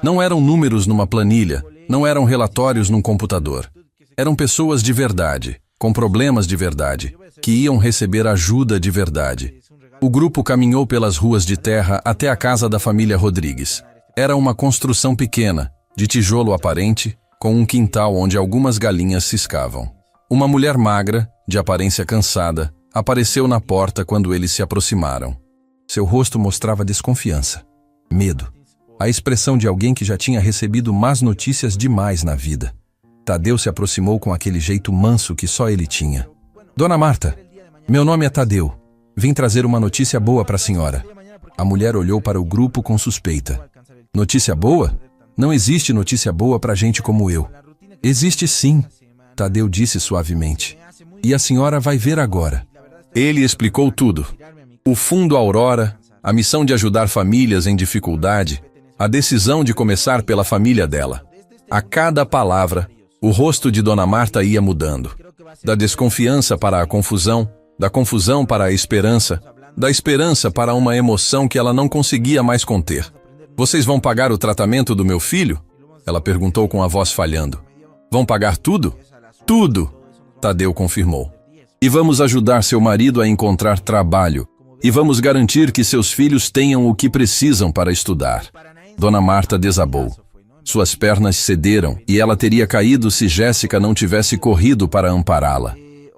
Não eram números numa planilha, não eram relatórios num computador. Eram pessoas de verdade, com problemas de verdade, que iam receber ajuda de verdade. O grupo caminhou pelas ruas de terra até a casa da família Rodrigues. Era uma construção pequena, de tijolo aparente, com um quintal onde algumas galinhas ciscavam. Uma mulher magra, de aparência cansada, apareceu na porta quando eles se aproximaram. Seu rosto mostrava desconfiança, medo, a expressão de alguém que já tinha recebido más notícias demais na vida. Tadeu se aproximou com aquele jeito manso que só ele tinha. Dona Marta, meu nome é Tadeu. Vim trazer uma notícia boa para a senhora. A mulher olhou para o grupo com suspeita. Notícia boa? Não existe notícia boa para gente como eu. Existe sim, Tadeu disse suavemente. E a senhora vai ver agora. Ele explicou tudo. O Fundo Aurora, a missão de ajudar famílias em dificuldade, a decisão de começar pela família dela. A cada palavra, o rosto de Dona Marta ia mudando. Da desconfiança para a confusão, da confusão para a esperança, da esperança para uma emoção que ela não conseguia mais conter. Vocês vão pagar o tratamento do meu filho? Ela perguntou com a voz falhando. Vão pagar tudo? Tudo, Tadeu confirmou. E vamos ajudar seu marido a encontrar trabalho. E vamos garantir que seus filhos tenham o que precisam para estudar. Dona Marta desabou. Suas pernas cederam e ela teria caído se Jéssica não tivesse corrido para ampará-la.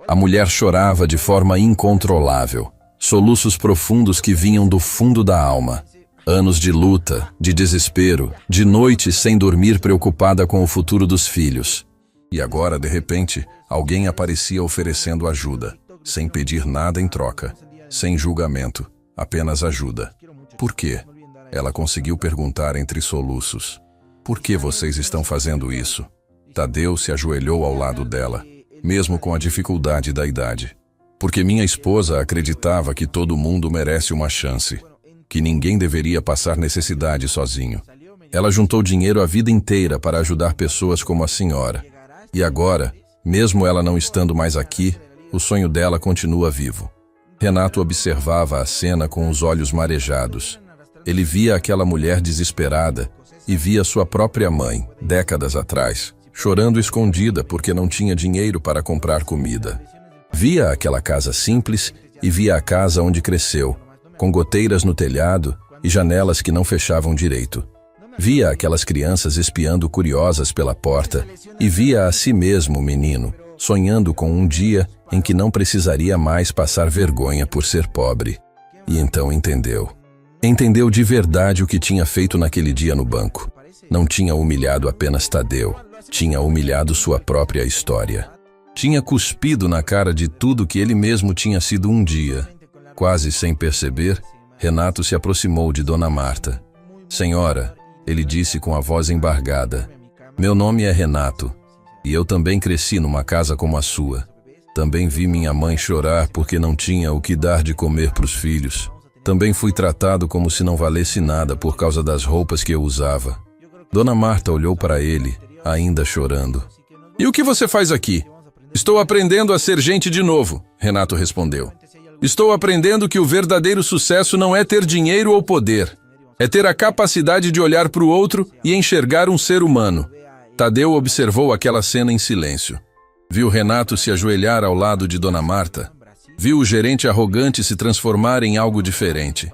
A mulher chorava de forma incontrolável. Soluços profundos que vinham do fundo da alma. Anos de luta, de desespero, de noites sem dormir preocupada com o futuro dos filhos. E agora, de repente, alguém aparecia oferecendo ajuda, sem pedir nada em troca, sem julgamento, apenas ajuda. Por quê? Ela conseguiu perguntar entre soluços. Por que vocês estão fazendo isso? Tadeu se ajoelhou ao lado dela, mesmo com a dificuldade da idade. Porque minha esposa acreditava que todo mundo merece uma chance, que ninguém deveria passar necessidade sozinho. Ela juntou dinheiro a vida inteira para ajudar pessoas como a senhora. E agora, mesmo ela não estando mais aqui, o sonho dela continua vivo. Renato observava a cena com os olhos marejados. Ele via aquela mulher desesperada e via sua própria mãe, décadas atrás, chorando escondida porque não tinha dinheiro para comprar comida. Via aquela casa simples e via a casa onde cresceu, com goteiras no telhado e janelas que não fechavam direito. Via aquelas crianças espiando curiosas pela porta e via a si mesmo, menino, sonhando com um dia em que não precisaria mais passar vergonha por ser pobre. E então entendeu. Entendeu de verdade o que tinha feito naquele dia no banco. Não tinha humilhado apenas Tadeu, tinha humilhado sua própria história. Tinha cuspido na cara de tudo que ele mesmo tinha sido um dia. Quase sem perceber, Renato se aproximou de Dona Marta. Senhora, ele disse com a voz embargada, meu nome é Renato, e eu também cresci numa casa como a sua. Também vi minha mãe chorar porque não tinha o que dar de comer para os filhos. Também fui tratado como se não valesse nada por causa das roupas que eu usava. Dona Marta olhou para ele, ainda chorando. E o que você faz aqui? Estou aprendendo a ser gente de novo, Renato respondeu. Estou aprendendo que o verdadeiro sucesso não é ter dinheiro ou poder. É ter a capacidade de olhar para o outro e enxergar um ser humano. Tadeu observou aquela cena em silêncio. Viu Renato se ajoelhar ao lado de Dona Marta. Viu o gerente arrogante se transformar em algo diferente.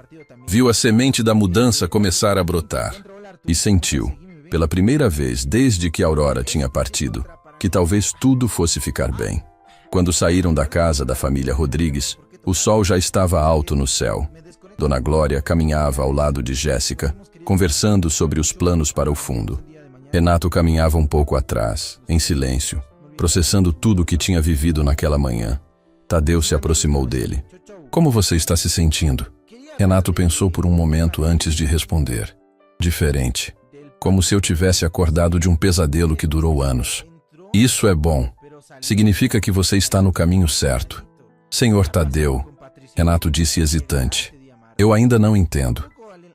Viu a semente da mudança começar a brotar. E sentiu, pela primeira vez desde que Aurora tinha partido, que talvez tudo fosse ficar bem. Quando saíram da casa da família Rodrigues, o sol já estava alto no céu. Dona Glória caminhava ao lado de Jéssica, conversando sobre os planos para o fundo. Renato caminhava um pouco atrás, em silêncio, processando tudo o que tinha vivido naquela manhã. Tadeu se aproximou dele. Como você está se sentindo? Renato pensou por um momento antes de responder. Diferente. como se eu tivesse acordado de um pesadelo que durou anos. Isso é bom. Significa que você está no caminho certo. Senhor Tadeu, Renato disse hesitante. Eu ainda não entendo.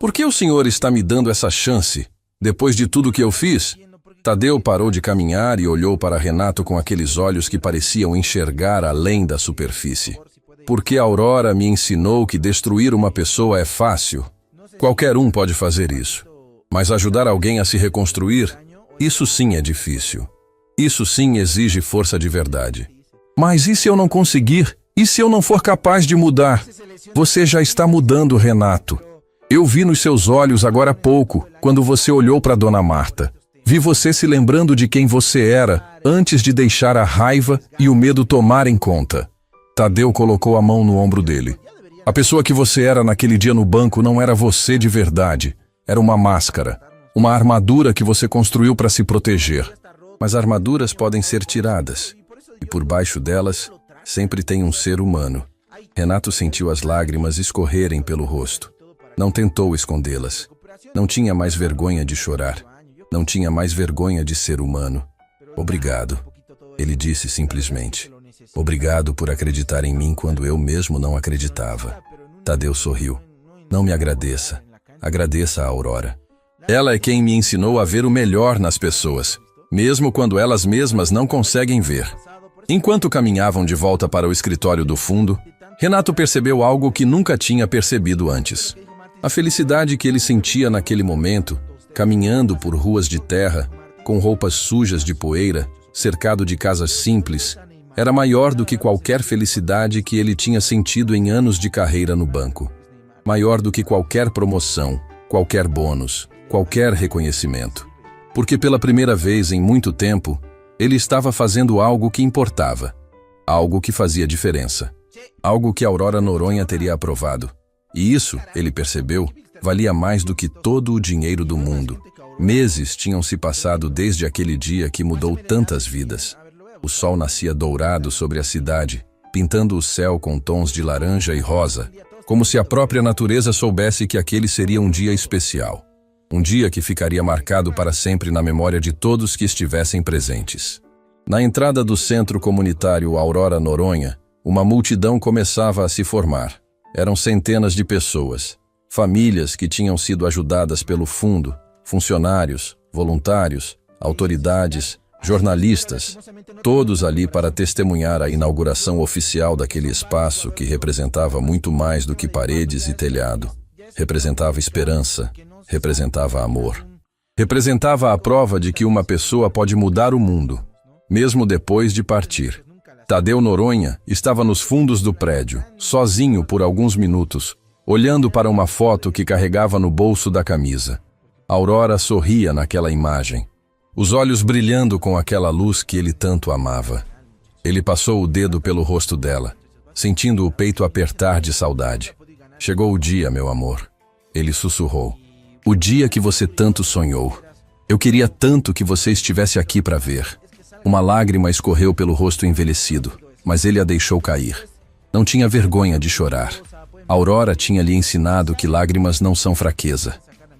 Por que o senhor está me dando essa chance, depois de tudo que eu fiz? Tadeu parou de caminhar e olhou para Renato com aqueles olhos que pareciam enxergar além da superfície. Porque a Aurora me ensinou que destruir uma pessoa é fácil. Qualquer um pode fazer isso. Mas ajudar alguém a se reconstruir, isso sim é difícil. Isso sim exige força de verdade. Mas e se eu não conseguir? E se eu não for capaz de mudar? Você já está mudando, Renato. Eu vi nos seus olhos agora há pouco, quando você olhou para Dona Marta. Vi você se lembrando de quem você era, antes de deixar a raiva e o medo tomarem conta. Tadeu colocou a mão no ombro dele. A pessoa que você era naquele dia no banco não era você de verdade. Era uma máscara, uma armadura que você construiu para se proteger. Mas armaduras podem ser tiradas, e por baixo delas sempre tem um ser humano. Renato sentiu as lágrimas escorrerem pelo rosto. Não tentou escondê-las. Não tinha mais vergonha de chorar. Não tinha mais vergonha de ser humano. Obrigado, ele disse simplesmente. Obrigado por acreditar em mim quando eu mesmo não acreditava. Tadeu sorriu. Não me agradeça. Agradeça a Aurora. Ela é quem me ensinou a ver o melhor nas pessoas, mesmo quando elas mesmas não conseguem ver. Enquanto caminhavam de volta para o escritório do fundo, Renato percebeu algo que nunca tinha percebido antes. A felicidade que ele sentia naquele momento, caminhando por ruas de terra, com roupas sujas de poeira, cercado de casas simples, era maior do que qualquer felicidade que ele tinha sentido em anos de carreira no banco. Maior do que qualquer promoção, qualquer bônus, qualquer reconhecimento. Porque pela primeira vez em muito tempo, ele estava fazendo algo que importava. Algo que fazia diferença. Algo que a Aurora Noronha teria aprovado. E isso, ele percebeu, valia mais do que todo o dinheiro do mundo. Meses tinham se passado desde aquele dia que mudou tantas vidas. O sol nascia dourado sobre a cidade, pintando o céu com tons de laranja e rosa, como se a própria natureza soubesse que aquele seria um dia especial. Um dia que ficaria marcado para sempre na memória de todos que estivessem presentes. Na entrada do centro comunitário Aurora Noronha, uma multidão começava a se formar. Eram centenas de pessoas, famílias que tinham sido ajudadas pelo fundo, funcionários, voluntários, autoridades, jornalistas, todos ali para testemunhar a inauguração oficial daquele espaço que representava muito mais do que paredes e telhado. Representava esperança, representava amor. Representava a prova de que uma pessoa pode mudar o mundo, mesmo depois de partir. Tadeu Noronha estava nos fundos do prédio, sozinho por alguns minutos, olhando para uma foto que carregava no bolso da camisa. Aurora sorria naquela imagem, os olhos brilhando com aquela luz que ele tanto amava. Ele passou o dedo pelo rosto dela, sentindo o peito apertar de saudade. Chegou o dia, meu amor. Ele sussurrou. O dia que você tanto sonhou. Eu queria tanto que você estivesse aqui para ver. Uma lágrima escorreu pelo rosto envelhecido, mas ele a deixou cair. Não tinha vergonha de chorar. Aurora tinha lhe ensinado que lágrimas não são fraqueza.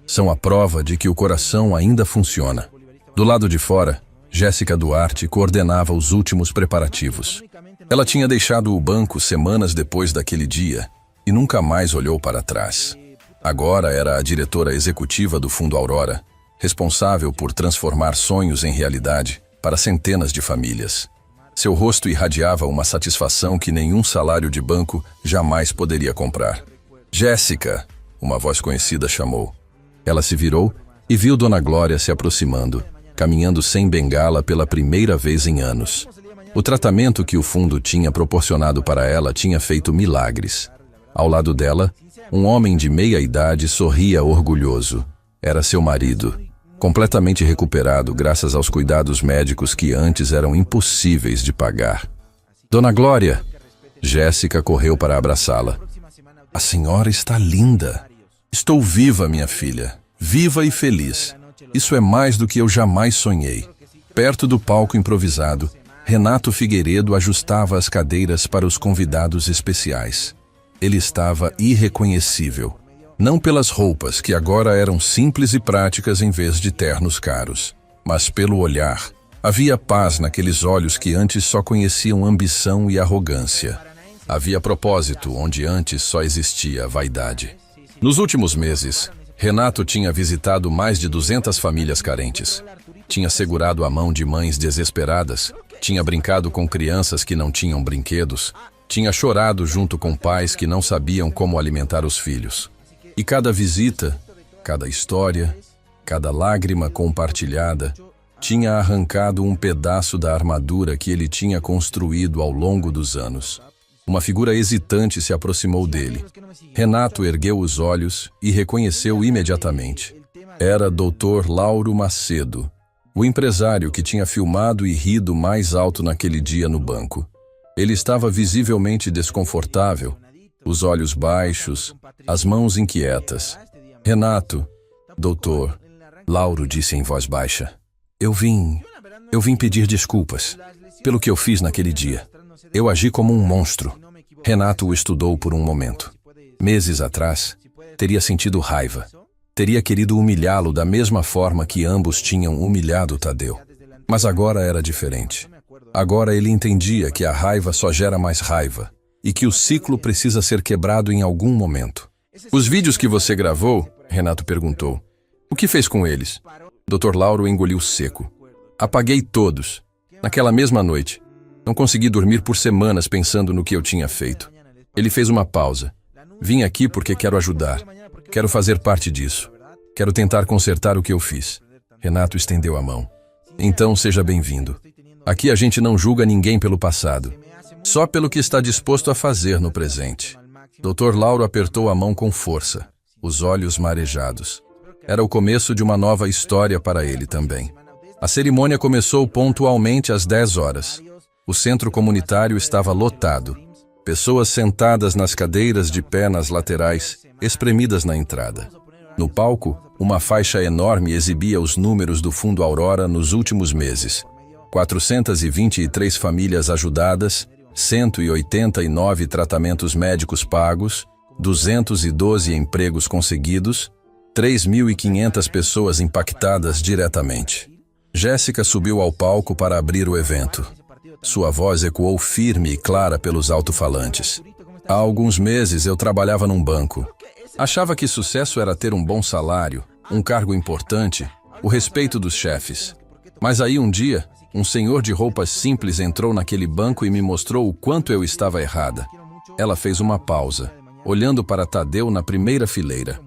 São a prova de que o coração ainda funciona. Do lado de fora, Jéssica Duarte coordenava os últimos preparativos. Ela tinha deixado o banco semanas depois daquele dia e nunca mais olhou para trás. Agora era a diretora executiva do Fundo Aurora, responsável por transformar sonhos em realidade para centenas de famílias. Seu rosto irradiava uma satisfação que nenhum salário de banco jamais poderia comprar. Jéssica, uma voz conhecida chamou. Ela se virou e viu Dona Glória se aproximando, caminhando sem bengala pela primeira vez em anos. O tratamento que o fundo tinha proporcionado para ela tinha feito milagres. Ao lado dela, um homem de meia idade sorria orgulhoso. Era seu marido, completamente recuperado graças aos cuidados médicos que antes eram impossíveis de pagar. Dona Glória! Jéssica correu para abraçá-la. A senhora está linda. Estou viva, minha filha. Viva e feliz. Isso é mais do que eu jamais sonhei. Perto do palco improvisado, Renato Figueiredo ajustava as cadeiras para os convidados especiais. Ele estava irreconhecível. Não pelas roupas, que agora eram simples e práticas em vez de ternos caros, mas pelo olhar. Havia paz naqueles olhos que antes só conheciam ambição e arrogância. Havia propósito onde antes só existia vaidade. Nos últimos meses, Renato tinha visitado mais de 200 famílias carentes. Tinha segurado a mão de mães desesperadas, tinha brincado com crianças que não tinham brinquedos, tinha chorado junto com pais que não sabiam como alimentar os filhos. E cada visita, cada história, cada lágrima compartilhada, tinha arrancado um pedaço da armadura que ele tinha construído ao longo dos anos. Uma figura hesitante se aproximou dele. Renato ergueu os olhos e reconheceu imediatamente. Era Dr. Lauro Macedo, o empresário que tinha filmado e rido mais alto naquele dia no banco. Ele estava visivelmente desconfortável, os olhos baixos, as mãos inquietas. Renato, doutor, Lauro disse em voz baixa. Eu vim pedir desculpas pelo que eu fiz naquele dia. Eu agi como um monstro. Renato o estudou por um momento. Meses atrás, teria sentido raiva. Teria querido humilhá-lo da mesma forma que ambos tinham humilhado Tadeu. Mas agora era diferente. Agora ele entendia que a raiva só gera mais raiva e que o ciclo precisa ser quebrado em algum momento. Os vídeos que você gravou, Renato perguntou, o que fez com eles? Dr. Lauro engoliu seco. Apaguei todos, naquela mesma noite. Não consegui dormir por semanas pensando no que eu tinha feito. Ele fez uma pausa. Vim aqui porque quero ajudar. Quero fazer parte disso. Quero tentar consertar o que eu fiz. Renato estendeu a mão. Então seja bem-vindo. Aqui a gente não julga ninguém pelo passado, só pelo que está disposto a fazer no presente. Dr. Lauro apertou a mão com força, os olhos marejados. Era o começo de uma nova história para ele também. A cerimônia começou pontualmente às 10 horas. O centro comunitário estava lotado. Pessoas sentadas nas cadeiras de pé nas laterais, espremidas na entrada. No palco, uma faixa enorme exibia os números do Fundo Aurora nos últimos meses. 423 famílias ajudadas, 189 tratamentos médicos pagos, 212 empregos conseguidos, 3.500 pessoas impactadas diretamente. Jéssica subiu ao palco para abrir o evento. Sua voz ecoou firme e clara pelos alto-falantes. Há alguns meses eu trabalhava num banco. Achava que sucesso era ter um bom salário, um cargo importante, o respeito dos chefes. Mas aí um dia, um senhor de roupas simples entrou naquele banco e me mostrou o quanto eu estava errada. Ela fez uma pausa, olhando para Tadeu na primeira fileira.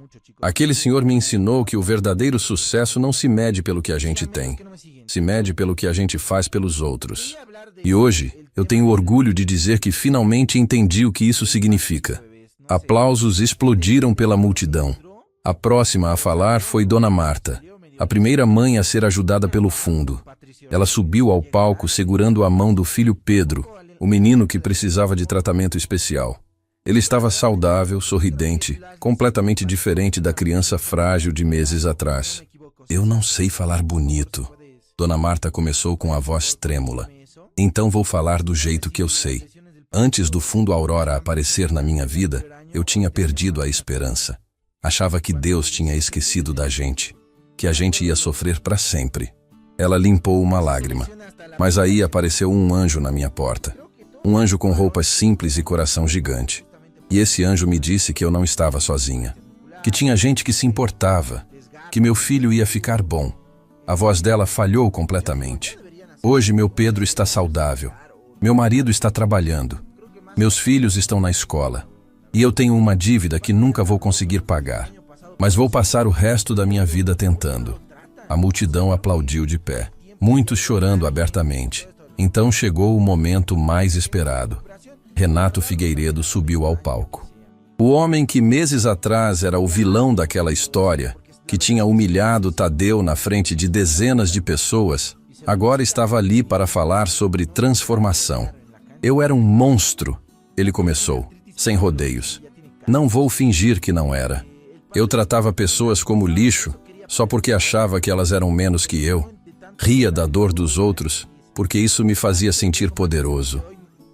Aquele senhor me ensinou que o verdadeiro sucesso não se mede pelo que a gente tem, se mede pelo que a gente faz pelos outros. E hoje, eu tenho orgulho de dizer que finalmente entendi o que isso significa. Aplausos explodiram pela multidão. A próxima a falar foi Dona Marta, a primeira mãe a ser ajudada pelo fundo. Ela subiu ao palco segurando a mão do filho Pedro, o menino que precisava de tratamento especial. Ele estava saudável, sorridente, completamente diferente da criança frágil de meses atrás. Eu não sei falar bonito. Dona Marta começou com a voz trêmula. Então vou falar do jeito que eu sei. Antes do Fundo Aurora aparecer na minha vida, eu tinha perdido a esperança. Achava que Deus tinha esquecido da gente, que a gente ia sofrer para sempre. Ela limpou uma lágrima. Mas aí apareceu um anjo na minha porta. Um anjo com roupas simples e coração gigante. E esse anjo me disse que eu não estava sozinha. Que tinha gente que se importava. Que meu filho ia ficar bom. A voz dela falhou completamente. Hoje meu Pedro está saudável. Meu marido está trabalhando. Meus filhos estão na escola. E eu tenho uma dívida que nunca vou conseguir pagar. Mas vou passar o resto da minha vida tentando. A multidão aplaudiu de pé, muitos chorando abertamente. Então chegou o momento mais esperado. Renato Figueiredo subiu ao palco. O homem que meses atrás era o vilão daquela história, que tinha humilhado Tadeu na frente de dezenas de pessoas, agora estava ali para falar sobre transformação. Eu era um monstro, ele começou, sem rodeios. Não vou fingir que não era. Eu tratava pessoas como lixo, só porque achava que elas eram menos que eu. Ria da dor dos outros, porque isso me fazia sentir poderoso.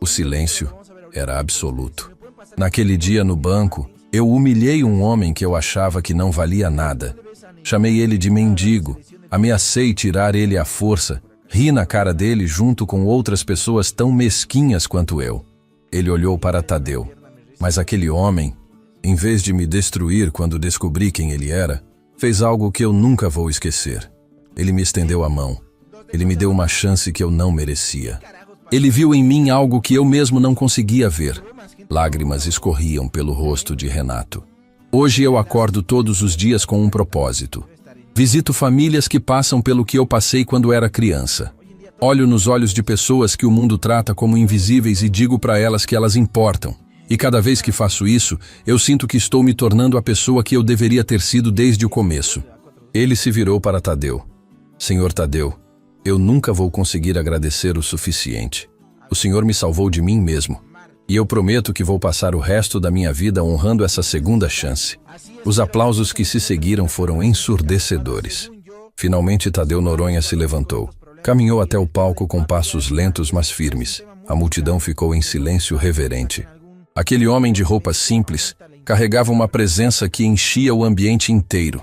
O silêncio era absoluto. Naquele dia no banco, Eu humilhei um homem que eu achava que não valia nada. Chamei ele de mendigo, ameacei tirar ele à força, ri na cara dele junto com outras pessoas tão mesquinhas quanto eu. Ele olhou para Tadeu. Mas aquele homem, em vez de me destruir quando descobri quem ele era, fez algo que eu nunca vou esquecer. Ele me estendeu a mão. Ele me deu uma chance que eu não merecia. Ele viu em mim algo que eu mesmo não conseguia ver. Lágrimas escorriam pelo rosto de Renato. Hoje eu acordo todos os dias com um propósito. Visito famílias que passam pelo que eu passei quando era criança. Olho nos olhos de pessoas que o mundo trata como invisíveis e digo para elas que elas importam. E cada vez que faço isso, eu sinto que estou me tornando a pessoa que eu deveria ter sido desde o começo. Ele se virou para Tadeu. Senhor Tadeu, eu nunca vou conseguir agradecer o suficiente. O Senhor me salvou de mim mesmo. E eu prometo que vou passar o resto da minha vida honrando essa segunda chance. Os aplausos que se seguiram foram ensurdecedores. Finalmente Tadeu Noronha se levantou. Caminhou até o palco com passos lentos, mas firmes. A multidão ficou em silêncio reverente. Aquele homem de roupas simples carregava uma presença que enchia o ambiente inteiro.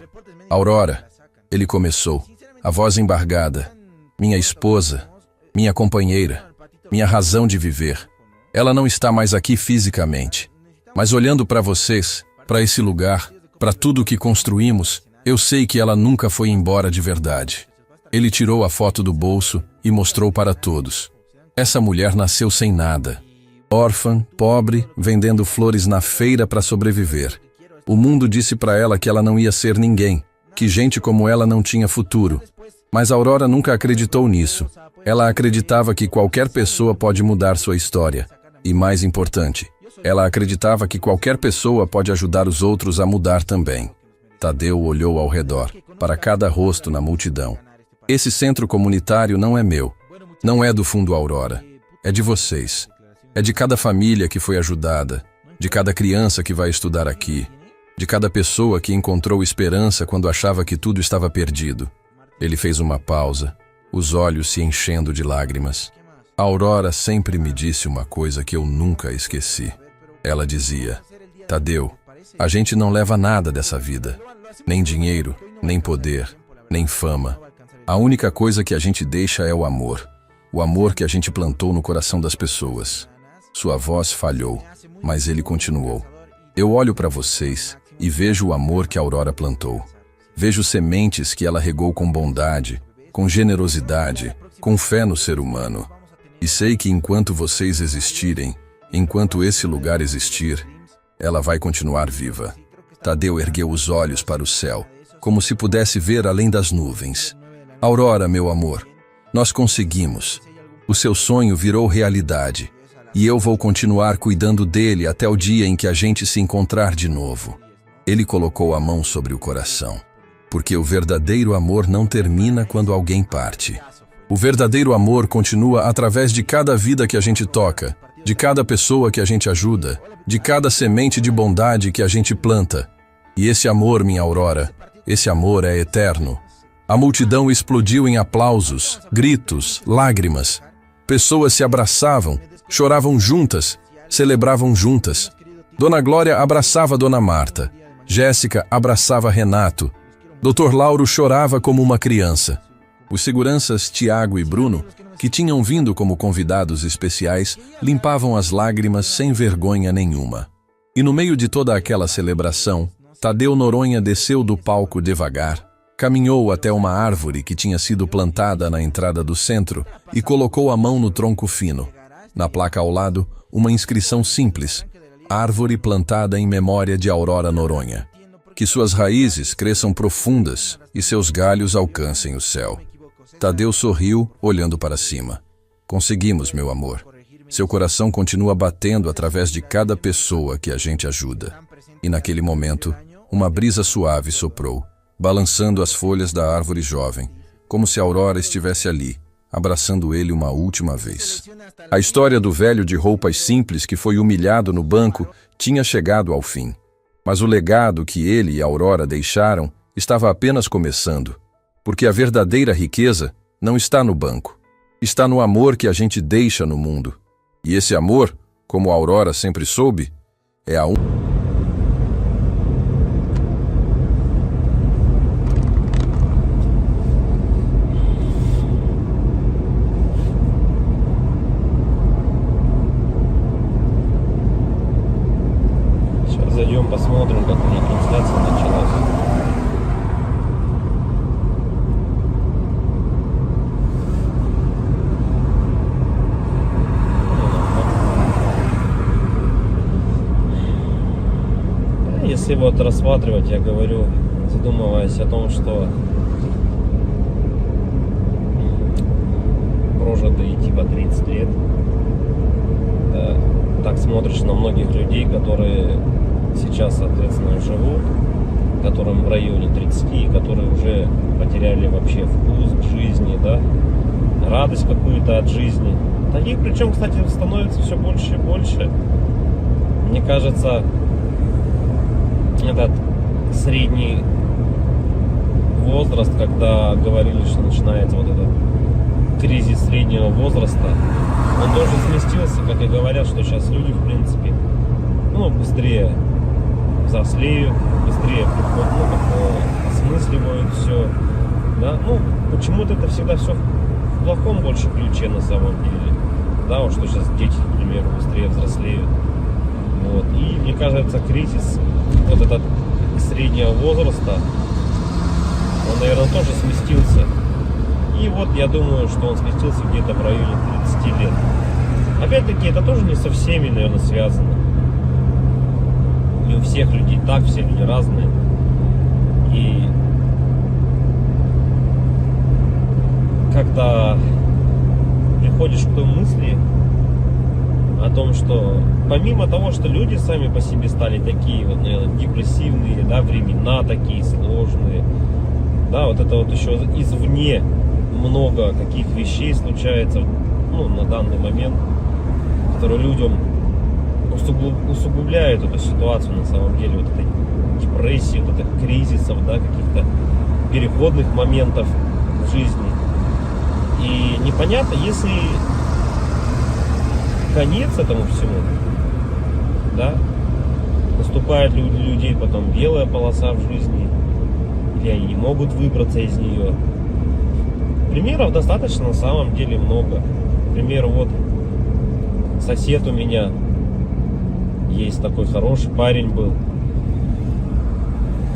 Aurora, ele começou, a voz embargada. Minha esposa, minha companheira, minha razão de viver. Ela não está mais aqui fisicamente, mas olhando para vocês, para esse lugar, para tudo que construímos, eu sei que ela nunca foi embora de verdade. Ele tirou a foto do bolso e mostrou para todos. Essa mulher nasceu sem nada. Órfã, pobre, vendendo flores na feira para sobreviver. O mundo disse para ela que ela não ia ser ninguém, que gente como ela não tinha futuro. Mas Aurora nunca acreditou nisso. Ela acreditava que qualquer pessoa pode mudar sua história. E mais importante, ela acreditava que qualquer pessoa pode ajudar os outros a mudar também. Tadeu olhou ao redor, para cada rosto na multidão. Esse centro comunitário não é meu, não é do Fundo Aurora, é de vocês. É de cada família que foi ajudada, de cada criança que vai estudar aqui, de cada pessoa que encontrou esperança quando achava que tudo estava perdido. Ele fez uma pausa, os olhos se enchendo de lágrimas. A Aurora sempre me disse uma coisa que eu nunca esqueci. Ela dizia, Tadeu, a gente não leva nada dessa vida. Nem dinheiro, nem poder, nem fama. A única coisa que a gente deixa é o amor. O amor que a gente plantou no coração das pessoas. Sua voz falhou, mas ele continuou. Eu olho para vocês e vejo o amor que a Aurora plantou. Vejo sementes que ela regou com bondade, com generosidade, com fé no ser humano. E sei que enquanto vocês existirem, enquanto esse lugar existir, ela vai continuar viva. Tadeu ergueu os olhos para o céu, como se pudesse ver além das nuvens. Aurora, meu amor, nós conseguimos. O seu sonho virou realidade. E eu vou continuar cuidando dele até o dia em que a gente se encontrar de novo. Ele colocou a mão sobre o coração. Porque o verdadeiro amor não termina quando alguém parte. O verdadeiro amor continua através de cada vida que a gente toca, de cada pessoa que a gente ajuda, de cada semente de bondade que a gente planta. E esse amor, minha Aurora, esse amor é eterno. A multidão explodiu em aplausos, gritos, lágrimas. Pessoas se abraçavam, choravam juntas, celebravam juntas. Dona Glória abraçava Dona Marta. Jéssica abraçava Renato. Dr. Lauro chorava como uma criança. Os seguranças Tiago e Bruno, que tinham vindo como convidados especiais, limpavam as lágrimas sem vergonha nenhuma. E no meio de toda aquela celebração, Tadeu Noronha desceu do palco devagar, caminhou até uma árvore que tinha sido plantada na entrada do centro e colocou a mão no tronco fino. Na placa ao lado, uma inscrição simples: Árvore plantada em memória de Aurora Noronha. Que suas raízes cresçam profundas e seus galhos alcancem o céu. Tadeu sorriu, olhando para cima. Conseguimos, meu amor. Seu coração continua batendo através de cada pessoa que a gente ajuda. E naquele momento, uma brisa suave soprou, balançando as folhas da árvore jovem, como se a Aurora estivesse ali, abraçando ele uma última vez. A história do velho de roupas simples que foi humilhado no banco tinha chegado ao fim. Mas o legado que ele e a Aurora deixaram estava apenas começando. Porque a verdadeira riqueza não está no banco. Está no amor que a gente deixa no mundo. E esse amor, como a Aurora sempre soube, é a если вот рассматривать, я говорю, задумываясь о том, что прожитые типа 30 лет, так смотришь на многих людей, которые сейчас, соответственно, живут, которым в районе 30, которые уже потеряли вообще вкус к жизни, да, радость какую-то от жизни. Таких, причем, кстати, становится все больше и больше. Мне кажется, этот средний возраст, когда говорили, что начинается вот этот кризис среднего возраста, он тоже сместился, как и говорят, что сейчас люди, в принципе, ну, быстрее взрослеют, быстрее осмысливают все, да, ну, почему-то это всегда все в плохом больше ключе на самом деле, да, вот что сейчас дети, к примеру, быстрее взрослеют, вот, и мне кажется, кризис вот этот среднего возраста, он, наверное, тоже сместился, и вот я думаю, что он сместился где-то в районе 30 лет. Опять-таки, это тоже не со всеми, наверное, связано. Не у всех людей так, все люди разные. И когда приходишь к той мысли о том, что помимо того, что люди сами по себе стали такие вот, наверное, депрессивные, да, времена такие сложные, да, вот это вот еще извне много каких вещей случается, ну, на данный момент, которые людям усугубляют эту ситуацию на самом деле, вот этой депрессии, вот этих кризисов, да, каких-то переходных моментов в жизни. И непонятно, если конец этому всему, да, наступает для людей потом белая полоса в жизни, или они не могут выбраться из нее. Примеров достаточно на самом деле много. К примеру, вот сосед у меня есть такой хороший парень был.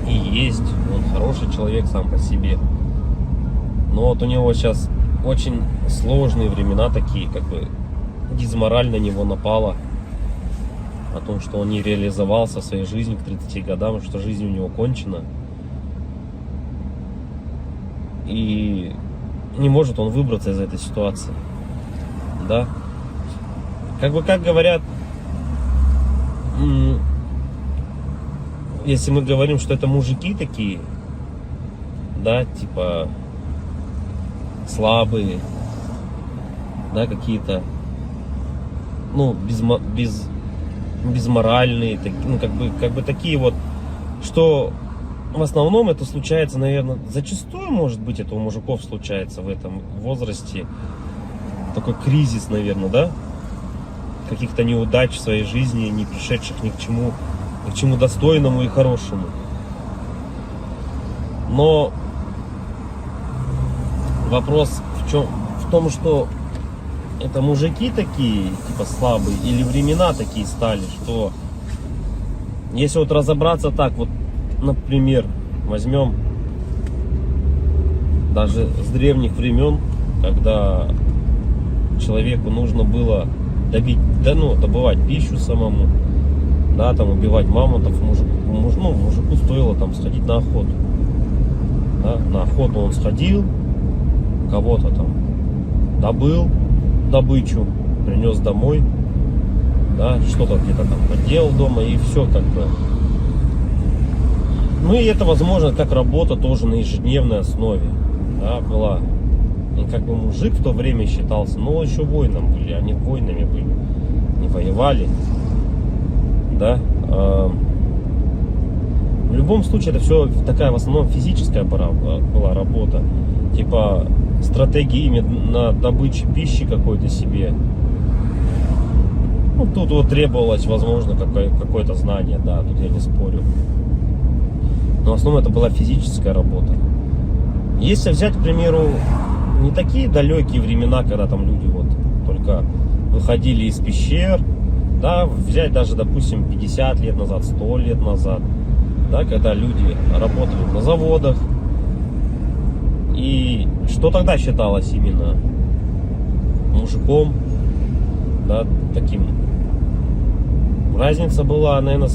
И есть, он хороший человек сам по себе. Но вот у него сейчас очень сложные времена такие, как бы дизмораль на него напала. О том, что он не реализовался в своей жизни к 30 годам, что жизнь у него кончена. И не может он выбраться из этой ситуации. Да? Как бы, как говорят, если мы говорим, что это мужики такие, да, типа слабые, да, какие-то, ну, безморальные, ну, как бы такие вот, что в основном это случается, наверное, зачастую, может быть, это у мужиков случается в этом возрасте, такой кризис, наверное, да, каких-то неудач в своей жизни, не пришедших ни к чему достойному и хорошему. Но вопрос в том, что это мужики такие, типа слабые, или времена такие стали, что если вот разобраться так, вот, например, возьмем даже с древних времен, когда человеку нужно было добывать пищу самому, да, там убивать мамонтов, мужику стоило там сходить на охоту. Да, на охоту он сходил, кого-то там добыл добычу, принес домой, да, что-то где-то там поделал дома, и все как бы. Ну и это, возможно, как работа тоже на ежедневной основе, да, была. И как бы мужик в то время считался, но еще воином были, они воинами были, не воевали, да. В любом случае это все такая в основном физическая была работа, типа стратегии именно добычи пищи какой-то себе. Ну, тут вот требовалось, возможно, какое-то знание, да, тут я не спорю. Но в основном это была физическая работа. Если взять, к примеру, не такие далекие времена, когда там люди вот только выходили из пещер, да, взять даже, допустим, 50 лет назад, 100 лет назад, да, когда люди работали на заводах, и что тогда считалось именно мужиком, да, таким. Разница была, наверное,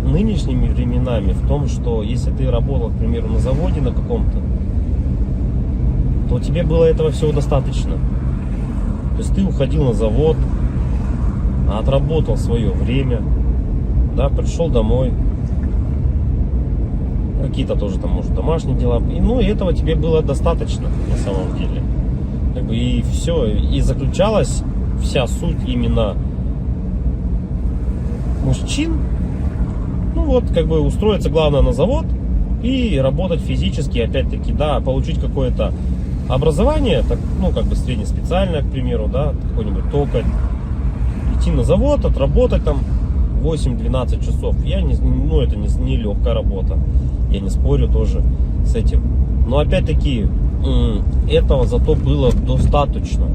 нынешними временами в том, что если ты работал, к примеру, на заводе на каком-то, то тебе было этого всего достаточно. То есть ты уходил на завод, отработал свое время, да, пришел домой, какие-то тоже там, может, домашние дела, и, ну, и этого тебе было достаточно на самом деле. Как бы и все, и заключалась вся суть именно мужчин, ну вот, как бы устроиться главное на завод и работать физически, опять-таки, да, получить какое-то образование, так, ну, как бы среднеспециальное, к примеру, да, какой-нибудь токарь, идти на завод, отработать там 8-12 часов. Ну, это не легкая работа, я не спорю тоже с этим. Но опять-таки, этого зато было достаточно.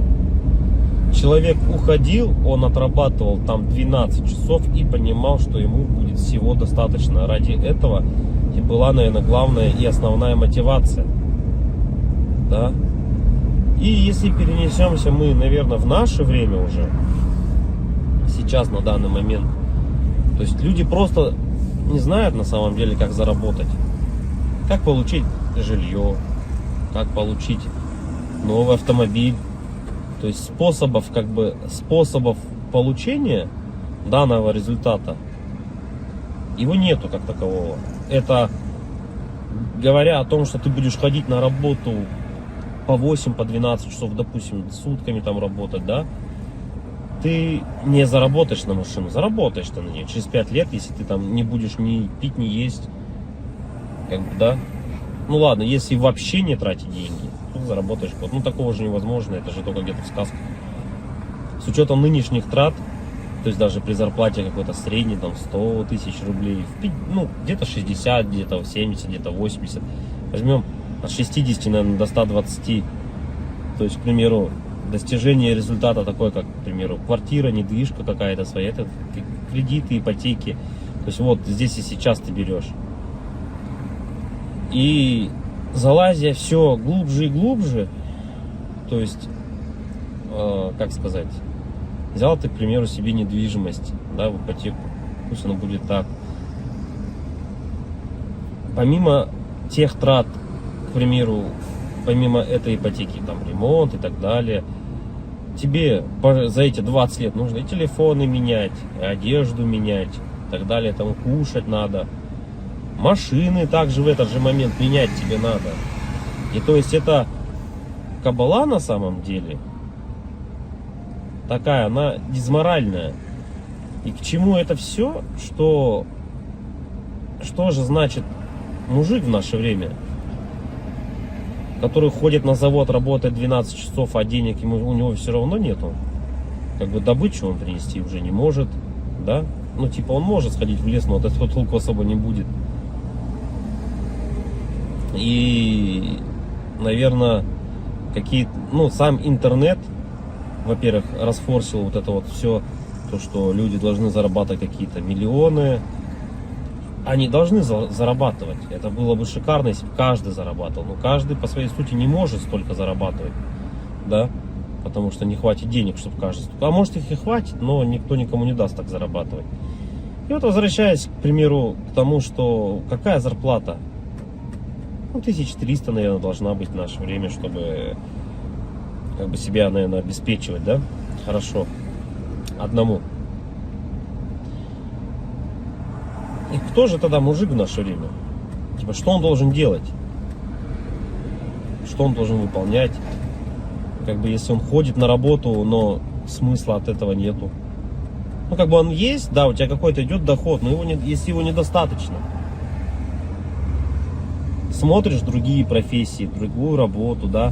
Человек уходил, он отрабатывал там 12 часов и понимал, что ему будет всего достаточно. Ради этого и была, наверное, главная и основная мотивация. Да? И если перенесемся мы, наверное, в наше время уже, сейчас, на данный момент, то есть люди просто не знают на самом деле, как заработать. Как получить жилье, как получить новый автомобиль. То есть способов получения данного результата его нету как такового. Это говоря о том, что ты будешь ходить на работу по 8, по 12 часов, допустим, сутками там работать, да, ты не заработаешь на машину, заработаешь ты на нее через 5 лет, если ты там не будешь ни пить, ни есть, как бы, да. Ну ладно, если вообще не тратить деньги, то заработаешь год. Ну такого же невозможно, это же только где-то в сказках. С учетом нынешних трат, то есть даже при зарплате какой-то средней, там 100 тысяч рублей, ну где-то 60, где-то 70, где-то 80. Возьмем от 60, наверное, до 120. То есть, к примеру, достижение результата такой, как, к примеру, квартира, недвижка какая-то своя, это кредиты, ипотеки. То есть вот здесь и сейчас ты берешь. И залазя все глубже и глубже, то есть, как сказать, взял ты, к примеру, себе недвижимость, да, в ипотеку, пусть она будет так. Помимо тех трат, к примеру, помимо этой ипотеки, там, ремонт и так далее, тебе за эти 20 лет нужно и телефоны менять, и одежду менять, и так далее, там, кушать надо. Машины также в этот же момент менять тебе надо. И то есть это кабала на самом деле такая, она дизморальная. И к чему это все? Что же значит мужик в наше время, который ходит на завод, работает 12 часов, а денег у него все равно нету. Как бы добычу он принести уже не может, да? Ну типа он может сходить в лес, но от этого толку особо не будет. И, наверное, сам интернет, во-первых, расфорсил вот это вот все, то, что люди должны зарабатывать какие-то миллионы. Они должны зарабатывать. Это было бы шикарно, если бы каждый зарабатывал. Но каждый по своей сути не может столько зарабатывать, да, потому что не хватит денег, чтобы каждый. А может их и хватит, но никто никому не даст так зарабатывать. И вот возвращаясь, к примеру, к тому, что какая зарплата? 1300, наверное, должна быть в наше время, чтобы как бы себя, наверное, обеспечивать, да, хорошо, одному. И кто же тогда мужик в наше время? Типа, что он должен делать? Что он должен выполнять? Как бы, если он ходит на работу, но смысла от этого нету. Ну, как бы он есть, да, у тебя какой-то идет доход, но если его недостаточно. Смотришь другие профессии, другую работу, да,